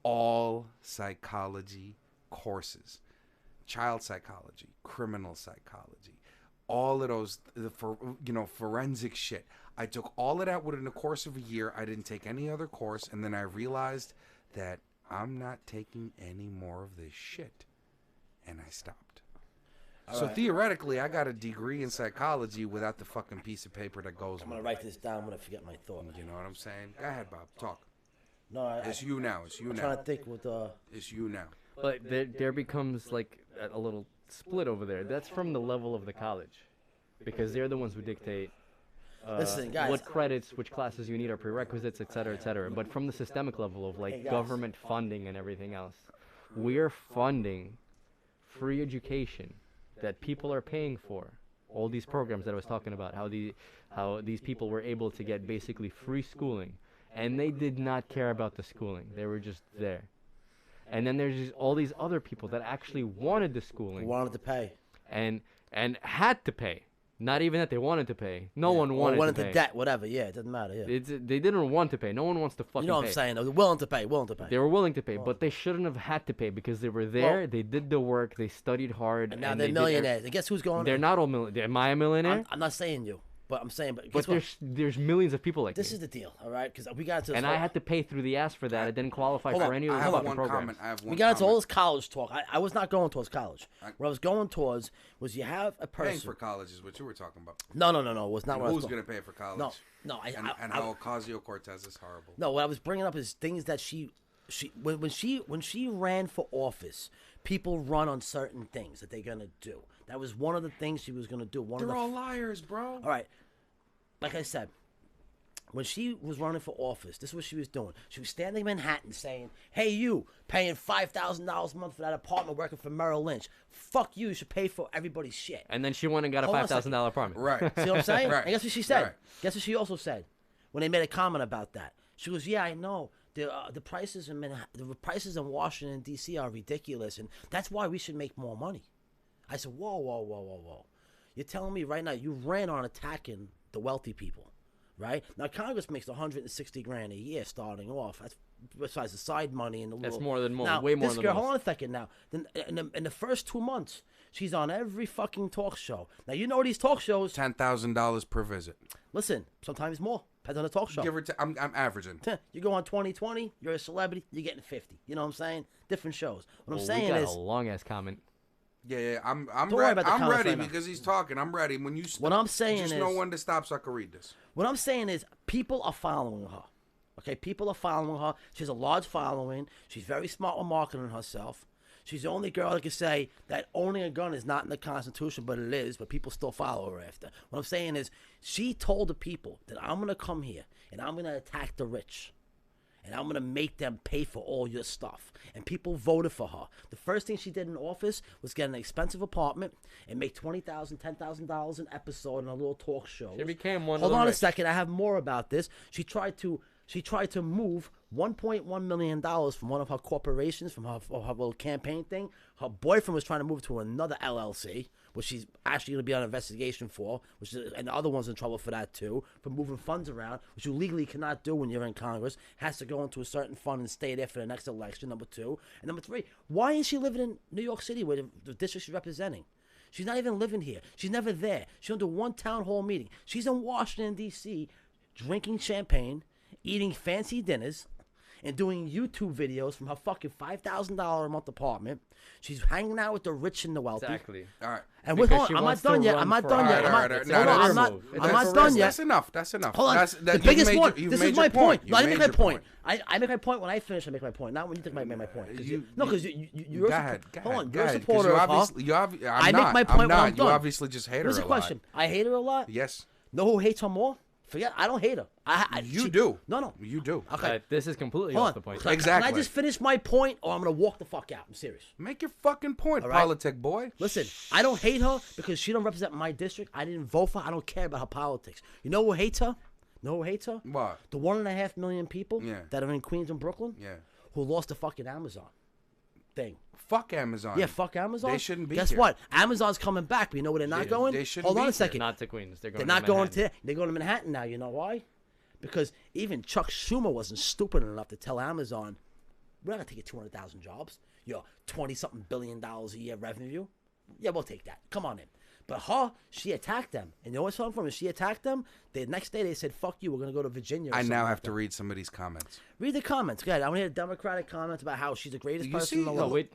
all psychology courses, child psychology, criminal psychology, all of those, forensic shit. I took all of that within the course of a year. I didn't take any other course. And then I realized that I'm not taking any more of this shit. And I stopped. So theoretically, I got a degree in psychology without the fucking piece of paper that goes I'm with gonna it. write this down. I'm gonna forget my thought. You know what I'm saying? Go ahead, Bob. Talk. No, It's you now. It's you I'm now. trying to think with It's you now. But there becomes like a little split over there. That's from the level of the college, because they're the ones who dictate Listen, guys. what credits, which classes you need are prerequisites, et cetera, et cetera. But from the systemic level of like Hey, guys. government funding and everything else, we're funding free education that people are paying for. All these programs that I was talking about, how these people were able to get basically free schooling, and they did not care about the schooling. They were just there. And then there's all these other people that actually wanted the schooling Wanted to pay. and had to pay. Not even that they wanted to pay. No Yeah. one Or wanted went to into pay. debt, whatever. Yeah, it doesn't matter. Yeah. They didn't want to pay. No one wants to fucking You know what pay. I'm saying? They're willing to pay. Willing to pay. They were willing to pay, but they shouldn't have had to pay because they were there. Well- They did the work. They studied hard. and now and they're they did millionaires. And guess who's going? They're not all millionaires. Am I a millionaire? I'm not saying you, but I'm saying. But But guess what? there's millions of people like This me. is the deal, all right? Because we got into this And I had to pay through the ass for that. I didn't qualify Hold for on, any of I the have fucking one programs. comment. I have one we got into all comment. this college talk. I was not going towards college. What I was going towards was you have a Paying person. for college is what you were talking about. No. It was not And what I who's was going to pay for college? No. And how Ocasio-Cortez is horrible. No, what I was bringing up is things that when she ran for office, people run on certain things that they're gonna do. That was one of the things she was gonna do. They're all liars, bro. All right, like I said, when she was running for office, this is what she was doing. She was standing in Manhattan saying, "Hey, you paying $5,000 a month for that apartment working for Merrill Lynch? Fuck you! You should pay for everybody's shit." And then she went and got a Hold on a $5,000 apartment. Right. See what I'm saying? Right. And guess what she said? Right. Guess what she also said when they made a comment about that? She goes, "Yeah, I know. The prices in the prices in Washington D.C. are ridiculous, and that's why we should make more money." I said, "Whoa! You're telling me right now you ran on attacking the wealthy people, right? Now Congress makes 160 grand a year starting off. That's besides the side money and the That's little. more than most. Now, Way more this than girl, most. hold on a second now. Then in the first 2 months, she's on every fucking talk show. Now you know these talk shows. $10,000 per visit. Listen, sometimes more. Depends on the talk show. Give her. I'm averaging. You go on 2020, you're a celebrity, you're getting 50. You know what I'm saying? Different shows. What I'm Well, saying we got is, a long ass comment. Yeah. I'm Don't worry about the I'm comments ready right now. because he's talking. I'm ready. When you. What I'm saying just is- know when to stop so I can read this. what I'm saying is, people are following her. Okay, people are following her. She has a large following. She's very smart with marketing herself. She's the only girl that can say that owning a gun is not in the Constitution, but it is, but people still follow her after. What I'm saying is, she told the people that I'm going to come here and I'm going to attack the rich. And I'm going to make them pay for all your stuff. And people voted for her. The first thing she did in office was get an expensive apartment and make $20,000, $10,000 an episode in a little talk show. She became one of Hold the on a rich. second. I have more about this. She tried to move $1.1 million from one of her corporations, from her little campaign thing. Her boyfriend was trying to move to another LLC, which she's actually going to be on investigation for, and the other one's in trouble for that too, for moving funds around, which you legally cannot do when you're in Congress. Has to go into a certain fund and stay there for the next election, number 2. And number 3, why is she living in New York City where the district she's representing? She's not even living here. She's never there. She don't do one town hall meeting. She's in Washington, D.C., drinking champagne, eating fancy dinners, and doing YouTube videos from her fucking $5,000 a month apartment. She's hanging out with the rich and the wealthy. Exactly. All right. And we're Because on. she I'm not wants to done yet. run I'm not for done yet. office. I'm All right, not. all right, Hold on. no, I'm not. move. I'm That's not done yet. That's enough. That's enough. Hold on. That's, The biggest one. You've This made is your my point. No, I You make made my your point. I make my point when I finish. I make my point. Not when you make my point. No, because you're Go ahead. hold on. Go You're a ahead, 'cause supporter you of her. obviously, I'm I make not. my point I'm when not. I'm done. You obviously just hate her What's a the lot. question? I hate her a lot. Yes. Know who hates her more? Forget. I don't hate her. You do. No. You do. Okay. This is completely Hold off on. the point. Can I Exactly. just finish my point, or I'm gonna walk the fuck out? I'm serious. Make your fucking point, All right. politic boy. Listen, I don't hate her because she don't represent my district. I didn't vote for her. I don't care about her politics. You know who hates her? Know who hates her? What? The 1.5 million people Yeah. that are in Queens and Brooklyn. Yeah. Who lost the fucking Amazon thing. Fuck Amazon. Yeah, fuck Amazon. They shouldn't be Guess here. what? Amazon's coming back, but you know where they're not going? they shouldn't Hold on be a second. Not to Queens. They're going They're not going Manhattan. to. They're going to Manhattan now. You know why? Because even Chuck Schumer wasn't stupid enough to tell Amazon, "We're not gonna take you 200,000 jobs. Your 20-something billion dollars a year revenue. Yeah, we'll take that. Come on in." But she attacked them. And you know what's wrong from? She attacked them. The next day they said, "Fuck you. We're gonna go to Virginia." Or I something now like have to that. read some of these comments. Read the comments. Good. I want to hear Democratic comments about how she's the greatest You person see? in the No, world. wait.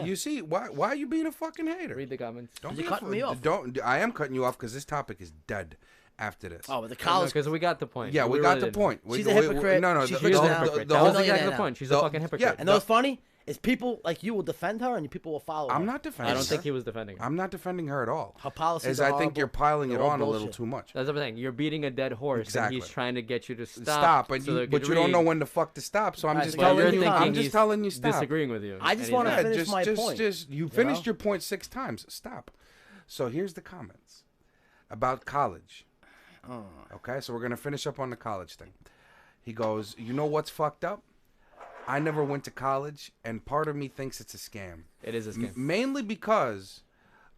You see? Why are you being a fucking hater? Read the comments. Don't You're be cutting me off. Don't. I am cutting you off because this topic is dead after this. Oh, but the college. Because we got the point. Yeah, we got really the did. point. She's a hypocrite. No, She's the- rich the- now. the- Hypocrite. the That whole- was exactly millionaire the point. She's now. a fucking hypocrite. Yeah, And what's funny is people like you will defend her and people will follow her. I'm not defending I don't her. think he was defending her. I'm not defending her at all. Her policies As are I think horrible. you're piling it They're all on a little bullshit. too much. That's the thing. You're beating a dead horse, Exactly. and he's trying to get you to stop. Stop, so they but could you don't know read. when the fuck to stop. So I'm Right, just so Well, you're telling you. thinking I'm he's just telling you stop. disagreeing with you. I just and he's wanna not. finish my point, You you finished know? your point 6 times. Stop. So here's the comments about college. Okay, so we're gonna finish up on the college thing. He goes, you know what's fucked up? I never went to college, and part of me thinks it's a scam. It is a scam. Mainly because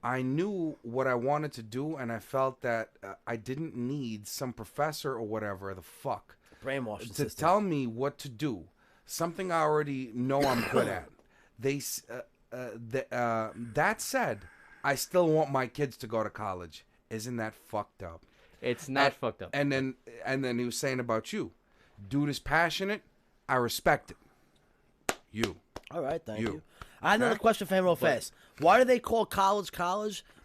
I knew what I wanted to do, and I felt that I didn't need some professor or whatever the fuck Brainwashing to system. tell me what to do. Something I already know I'm good at. That said, I still want my kids to go to college. Isn't that fucked up? It's not fucked up. And then he was saying about you, dude is passionate. I respect it. You. All right, thank You. you. I have another Okay. question for him real fast. Why do they call college,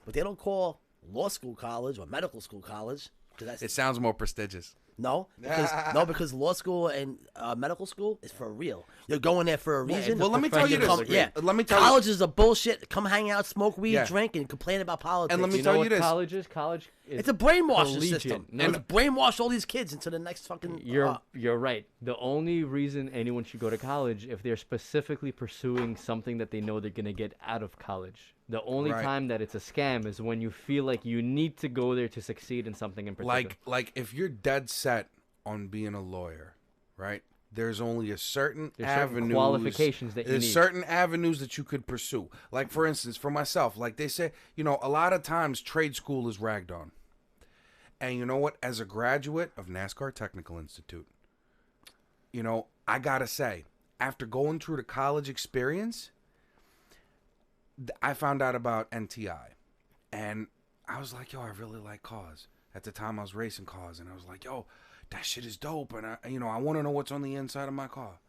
but they don't call law school college or medical school college? 'Cause that's, It sounds more prestigious. because law school and medical school is for real. You're going there for a reason. Well, let me tell you this. Let me tell you. College is a bullshit. Come hang out, smoke weed, Yeah. drink, and complain about politics. And let me You tell know you what this. college is? College is It's a brainwashing collegiate. system. No, And brainwash all these kids into the next fucking. You're right. The only reason anyone should go to college if they're specifically pursuing something that they know they're gonna get out of college. The only Right. time that it's a scam is when you feel like you need to go there to succeed in something in particular. Like if you're dead set on being a lawyer, right? There's only a certain There's certain avenues, qualifications that you there's need. certain avenues that you could pursue. Like for instance, for myself, like they say, a lot of times trade school is ragged on. And you know what? As a graduate of NASCAR Technical Institute, I gotta say, after going through the college experience, I found out about NTI, and I was like, yo, I really like cars. At the time, I was racing cars, and I was like, yo, that shit is dope, and I want to know what's on the inside of my car.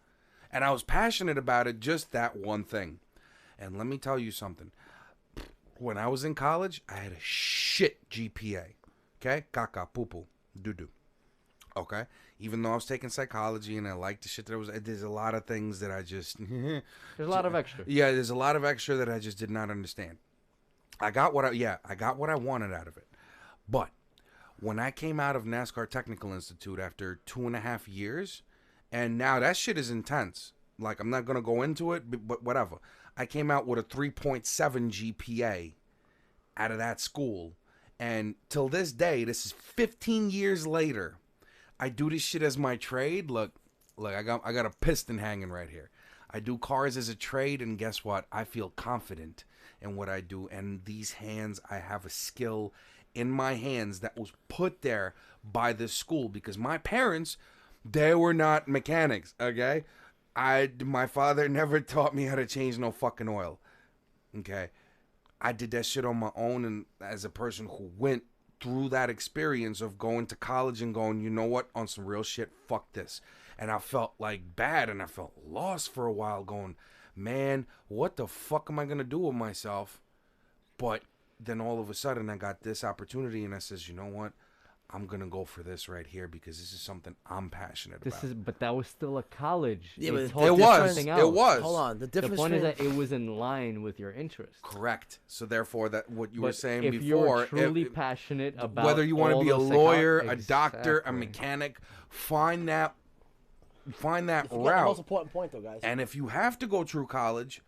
And I was passionate about it, just that one thing. And let me tell you something. When I was in college, I had a shit GPA. Okay? Caca, poo-poo, doo-doo. Okay? Even though I was taking psychology and I liked the shit that there's a lot of things that I just... There's a lot of extra. Yeah, there's a lot of extra that I just did not understand. I got what I wanted out of it. But when I came out of NASCAR Technical Institute after 2.5 years, and now that shit is intense. Like, I'm not going to go into it, but whatever. I came out with a 3.7 GPA out of that school. And till this day, this is 15 years later, I do this shit as my trade. Look, I got a piston hanging right here. I do cars as a trade, and guess what? I feel confident in what I do. And these hands, I have a skill in my hands that was put there by this school because my parents, they were not mechanics, okay? My father never taught me how to change no fucking oil, okay? I did that shit on my own, and as a person who went through that experience of going to college and going, you know what, on some real shit, fuck this. And I felt like bad, and I felt lost for a while going, man, what the fuck am I going to do with myself? But then all of a sudden I got this opportunity, and I says, you know what? I'm going to go for this right here because this is something I'm passionate about. But that was still a college. Yeah, They but taught it you was. something It else. was. Hold on. The The difference point is between- that it was in line with your interest. Correct. So therefore, that what you were But saying if before, you're truly passionate about whether you want to all be a those lawyer, a doctor, a Exactly. mechanic, find that You forget the most route. important point, though, guys. And if you have to go through college,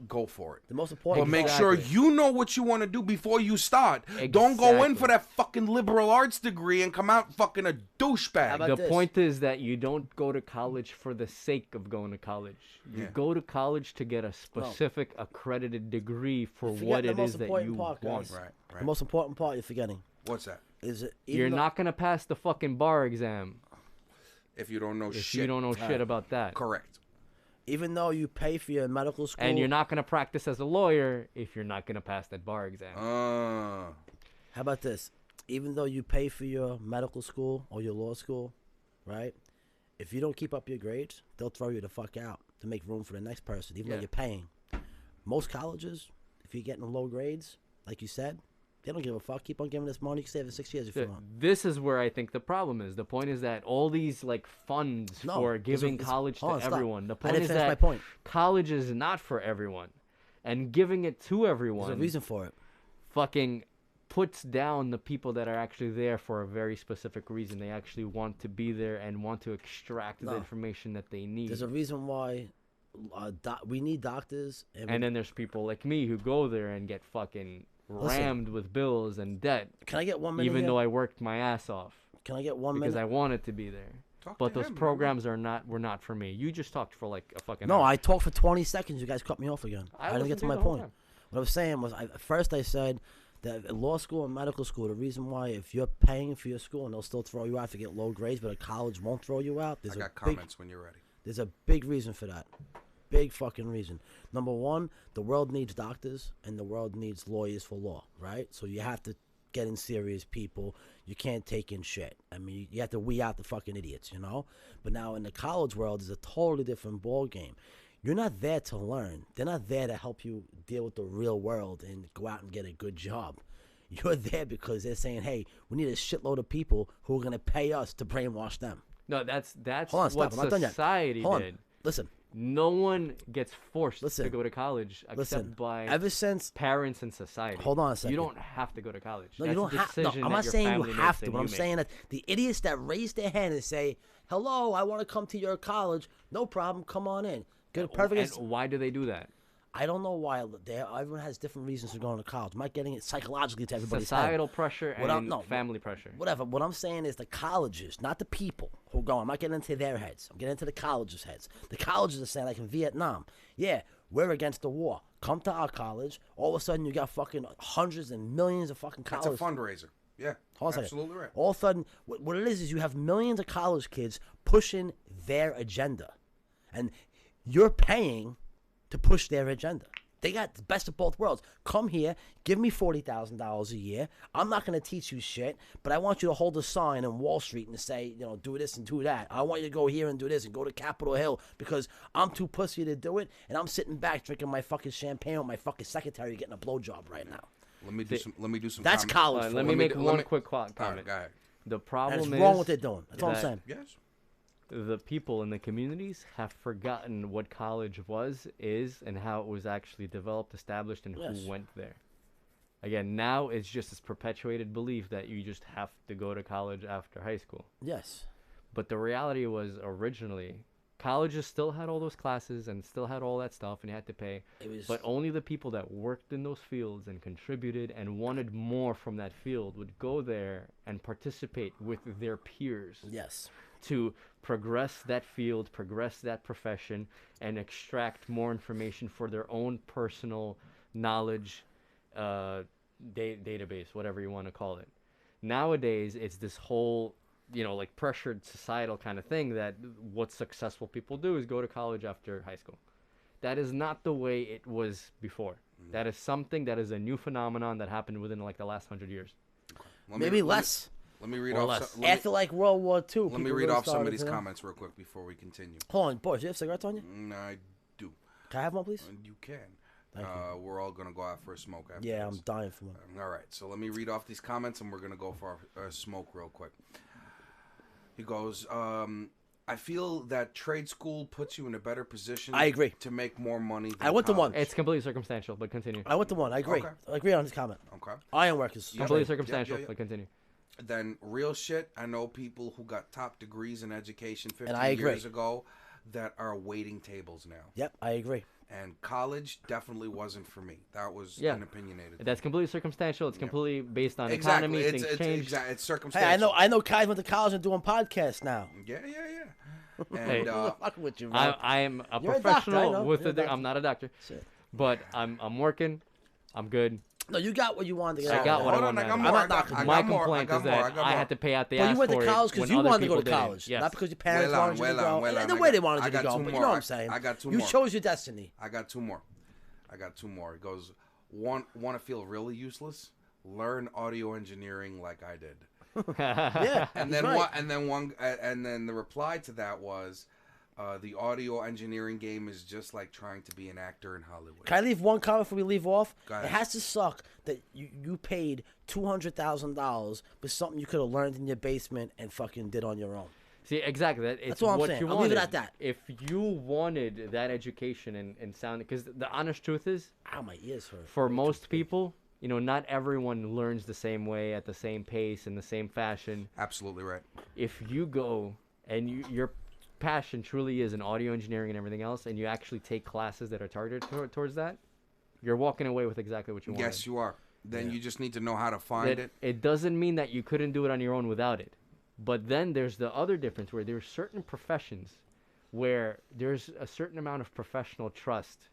go for it. The most But important. make point- sure Exactly. you know what you want to do before you start. Don't go in Exactly. for that fucking liberal arts degree and come out fucking a How douchebag. about The this? point is that you don't go to college for the sake of going to college. You Yeah. go to college to get a specific accredited degree for forget what the it most is that important you part, want. guys. Right, The right. most important part you're forgetting What's that? is it. You're not gonna pass the fucking bar exam If you don't know if shit. you don't know shit about that. Correct. Even though you pay for your medical school, And you're not gonna practice as a lawyer if you're not gonna pass that bar exam. Uh, How about this? Even though you pay for your medical school or your law school, right? If you don't keep up your grades, they'll throw you the fuck out to make room for the next person, even though Yeah. you're paying. Most colleges, if you're getting low grades, like you said, they don't give a fuck. Keep on giving us money. You can stay for 6 years if you want. This is where I think the problem is. The point is that all these like funds No, for it's a- giving it's- college to hold on, stop. everyone. The I point didn't is finish that my point. college is not for everyone, and giving it to There's everyone a reason for it. fucking puts down the people that are actually there for a very specific reason. They actually want to be there and want to extract No. the information that they need. There's a reason why we need doctors. And then there's people like me who go there and get fucking rammed with bills and debt, can I get 1 minute? even here? though I worked my ass off Can I get 1 because minute? I wanted to be there. Talk but to those him, programs were not for me. You just talked for like a fucking No, hour. I talked for 20 seconds. You guys cut me off again. I didn't listened get to you my the whole point. time. What I was saying was, at first I said that at law school and medical school, the reason why, if you're paying for your school and they'll still throw you out if you get low grades, but a college won't throw you out, I got comments when you're ready. there's a big reason for that. Big fucking reason. Number one, the world needs doctors and the world needs lawyers for law, right? So you have to get in serious people. You can't take in shit. I mean, you have to weed out the fucking idiots, you know? But now in the college world, it's a totally different ball game. You're not there to learn. They're not there to help you deal with the real world and go out and get a good job. You're there because they're saying, hey, we need a shitload of people who are going to pay us to brainwash them. No, that's Hold on, what stop. I'm not done yet. society Hold on. did. Listen. No one gets forced Listen. to go to college except Listen. by Ever since... parents and society. Hold on a second. You don't have to go to college. No, That's you don't a have to. decision I'm that not your saying you family have makes to, and but I'm you make. saying that the idiots that raise their hand and say, hello, I want to come to your college, no problem, come on in. Good, perfect. And why do they do that? I don't know why. Everyone has different reasons for going to college. I'm not getting it psychologically to everybody's Societal head. pressure What I'm- and no, family pressure. Whatever. What I'm saying is the colleges, not the people who go. I'm not getting into their heads. I'm getting into the colleges' heads. The colleges are saying, like in Vietnam, yeah, we're against the war. Come to our college. All of a sudden, you got fucking hundreds and millions of fucking That's college. a fundraiser. Yeah, Hold on a second. absolutely right. All of a sudden, what it is you have millions of college kids pushing their agenda. And you're paying to push their agenda. They got the best of both worlds. Come here, give me $40,000 a year. I'm not going to teach you shit, but I want you to hold a sign on Wall Street and say, you know, do this and do that. I want you to go here and do this and go to Capitol Hill because I'm too pussy to do it, and I'm sitting back drinking my fucking champagne with my fucking secretary getting a blowjob right now. Let me do some. That's comment. college. Let for me you. make let one me- quick All right, comment. go ahead. The And problem it's is wrong what they're doing. That's all I'm that saying. Yes. the people in the communities have forgotten what college is, and how it was actually developed, established, and Yes. who went there. Again, now it's just this perpetuated belief that you just have to go to college after high school. Yes. But the reality was originally, colleges still had all those classes and still had all that stuff, and you had to pay. It was, But only the people that worked in those fields and contributed and wanted more from that field would go there and participate with their peers yes. to progress that field, progress that profession, and extract more information for their own personal knowledge database, whatever you want to call it. Nowadays, it's this whole, like pressured societal kind of thing that what successful people do is go to college after high school. That is not the way it was before. That is something that is a new phenomenon that happened within like the last 100 years. Maybe less. Let me read Or off. less. Let me, After like World War II. let me people read really off some of started these to- comments real quick before we continue. Hold on, boys. Do you have cigarettes on you? I do. Can I have one, please? You can. Thank We're all gonna go out for a smoke after Yeah, this. I'm dying for one. All right, so let me read off these comments, and we're gonna go for a smoke real quick. He goes, I feel that trade school puts you in a better position. I agree. To make more money. Than I went to one. college. It's completely circumstantial, but continue. I went to one. I agree. Okay. I agree on his comment. Okay. Ironworkers. Yeah. Completely Yeah, circumstantial, yeah. but continue. Then real shit. I know people who got top degrees in education 15 I agree. years ago that are waiting tables now. Yep, I agree. And college definitely wasn't for me. That was Yeah. an opinionated. That's completely circumstantial. It's completely based on exactly. economy. It's, Things it's, change. it's Hey, circumstantial. I know guys went to college and doing podcasts now. Yeah. Hey. And Fucking with you, man. I am a You're a doctor, I professional know. with You're a doctor. I'm not a doctor, Shit. but I'm working. I'm good. No, you got what you wanted to get I out got of what there. I Hold on, wanted. I got I'm more. not I got knocking you. My more. complaint I is got more. that I got I more. had to pay out the Well, ass you went to for it college because when you other wanted to go to people didn't. college, Yes. not because your parents Well on, wanted you to well go. on, well Yeah, on. the I way got- they wanted I you to got go, two but you more. know what I'm saying. I got two You more. chose your destiny. I got two more. It goes, want to feel really useless? Learn audio engineering like I did. Yeah, And he's then right. and then the reply to that was, the audio engineering game is just like trying to be an actor in Hollywood. Can I leave one comment before we leave off? Go ahead. It has to suck that you paid $200,000 for something you could have learned in your basement and fucking did on your own. See, exactly. It's That's all I'm what saying. you I'll wanted. leave it at that. If you wanted that education and sound, because the honest truth is, Ow, my ears hurt. for most people, not everyone learns the same way at the same pace in the same fashion. Absolutely right. If you go and your passion truly is in audio engineering and everything else, and you actually take classes that are targeted towards that, you're walking away with exactly what you wanted. Yes, you are. Then Yeah. you just need to know how to find That it. it doesn't mean that you couldn't do it on your own without it. But then there's the other difference where there's certain professions where there's a certain amount of professional trust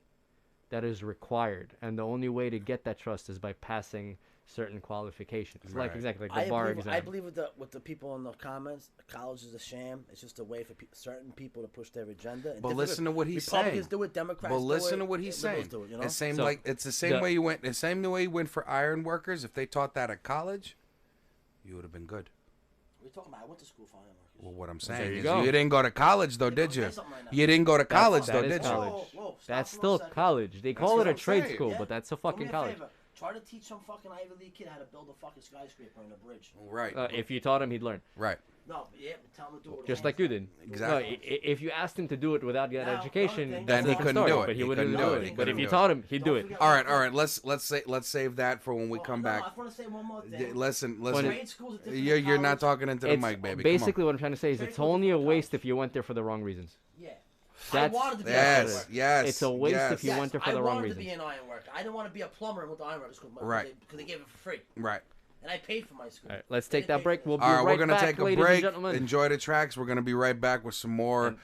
that is required, and the only way to get that trust is by passing certain qualifications. Right. Like the bar exam. I believe with the people in the comments, college is a sham. It's just a way for certain people to push their agenda. And But listen to what he's saying. Republicans do it, Democrats But do it. listen to what he's liberals saying. do it, you know? It's same So, like it's the same way you went. The same way you went for iron workers. If they taught that at college, you would have been good. What are you talking about? I went to school for iron workers. Well, what I'm There saying you is go. you didn't go to college though, did you? say something right now. You didn't go to college That though, is did you? college. Whoa, stop That's for a still second. college. They call what it a I'm trade saying. school, Yeah? but that's a Do me fucking a college. favor. Try to teach some fucking Ivy League kid how to build a fucking skyscraper in a bridge. Right. If you taught him, he'd learn. Right. No, but yeah, but tell him to do it. with Just hands. like you did. Exactly. No, if you asked him to do it without that No, education, no, Then he that's a different couldn't story, do it. But he He wouldn't couldn't do do it. it. He But if couldn't you do taught him, he'd do it. forget- All right. Let's save that for when we come No, back. I want to say one more thing. Listen. Trade schools are different You're than not college. talking into the It's mic, baby. basically what I'm trying to say is Trade it's schools are only a different waste college. if you went there for the wrong reasons. Yeah. That's- I wanted to be an Yes. iron worker. Yes. It's a waste yes. if you went there for the I wrong wanted reasons. to be an iron worker. I didn't want to be a plumber and went to iron worker school Right. because they gave it for free. Right. And I paid for my school. All right, let's They take that paid break. for We'll it. be All right, we're right gonna back, take a ladies and break. gentlemen. Enjoy the tracks. We're gonna be right back with some more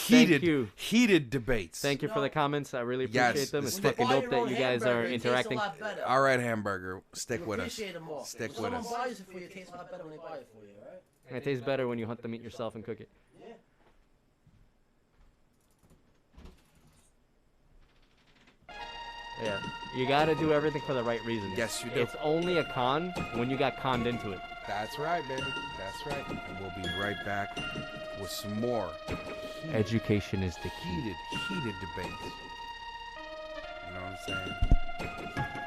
you. heated debates. Thank you for the comments. I really Yes, appreciate them. it's It's When you fucking buy dope your that own you guys are hamburger, it tastes interacting. a lot better. All right, hamburger, stick You with us. appreciate it more. Stick If with someone us. buys it for you, it tastes a lot better when they buy it for you, all right? And it tastes better when you hunt the meat yourself and cook it. Yeah. Yeah, you gotta do everything for the right reasons. Yes, you do. It's only a con when you got conned into it. That's right, baby. That's right. And we'll be right back with some more Education is the key. heated debates. You know what I'm saying?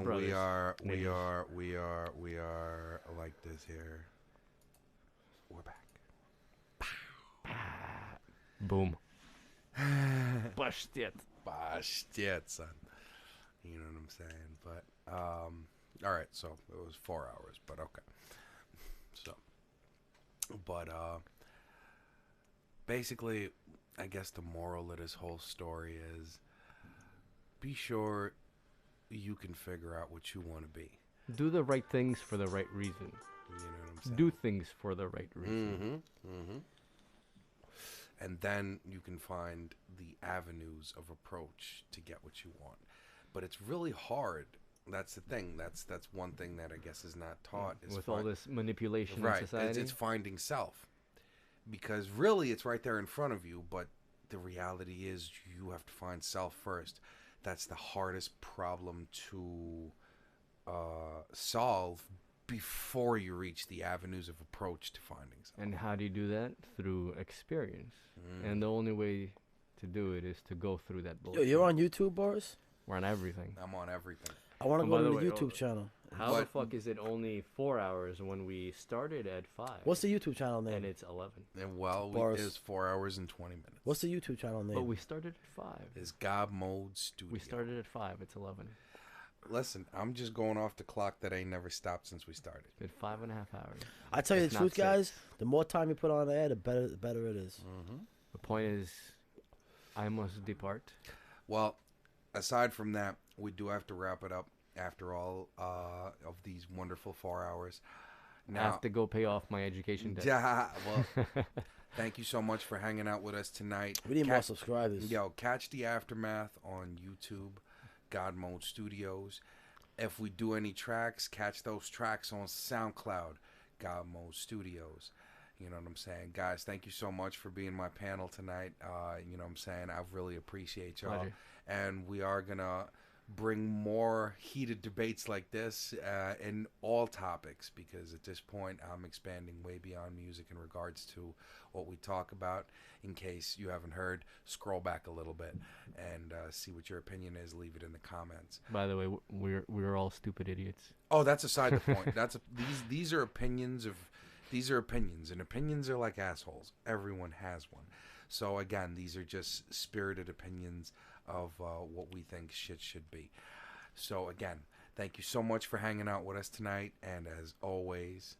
brothers. we are Niggas. like this here. We're back. Boom. Bastet. Shit, son. You know what I'm saying? But all right. So it was 4 hours, but okay. So, but basically, I guess the moral of this whole story is: be sure you can figure out what you want to be. Do the right things for the right reason. You know what I'm saying? Do things for the right reason. And then you can find the avenues of approach to get what you want. But it's really hard. That's the thing. That's one thing that I guess is not taught. Is With all this manipulation in right. society. It's finding self. Because really it's right there in front of you, but the reality is you have to find self first. That's the hardest problem to solve before you reach the avenues of approach to finding self. And how do you do that? Through experience. And the only way to do it is to go through that Yo, bullshit. you're on YouTube, Boris? We're on everything. I'm on everything. I want to Oh, go by to the the way, YouTube channel. How the But- fuck is it only 4 hours when we started at 5? What's the YouTube channel name? And it's 11. And well, Boris. it's 4 hours and 20 minutes. What's the YouTube channel name? But we started at 5. It's GodMode Studio. We started at 5. It's 11. Listen, I'm just going off the clock that ain't never stopped since we started. It's been 5.5 hours. I tell you If the not truth, guys. 6. The more time you put on air, the better it is. The point is, I must depart. Well, aside from that, we do have to wrap it up after all of these wonderful 4 hours. I have to go pay off my education debt. Yeah, well, thank you so much for hanging out with us tonight. We need more subscribers. Yo, catch the aftermath on YouTube, GodMode Studios. If we do any tracks, catch those tracks on SoundCloud, GodMode Studios. You know what I'm saying? Guys, thank you so much for being my panel tonight. You know what I'm saying? I really appreciate y'all. Pleasure. And we are going to bring more heated debates like this in all topics, because at this point I'm expanding way beyond music in regards to what we talk about. In case you haven't heard, scroll back a little bit and see what your opinion is. Leave it in the comments. By the way, we're all stupid idiots. Oh, that's aside the point. These are opinions, and opinions are like assholes. Everyone has one. So again, these are just spirited opinions of what we think shit should be. So again, thank you so much for hanging out with us tonight, and as always,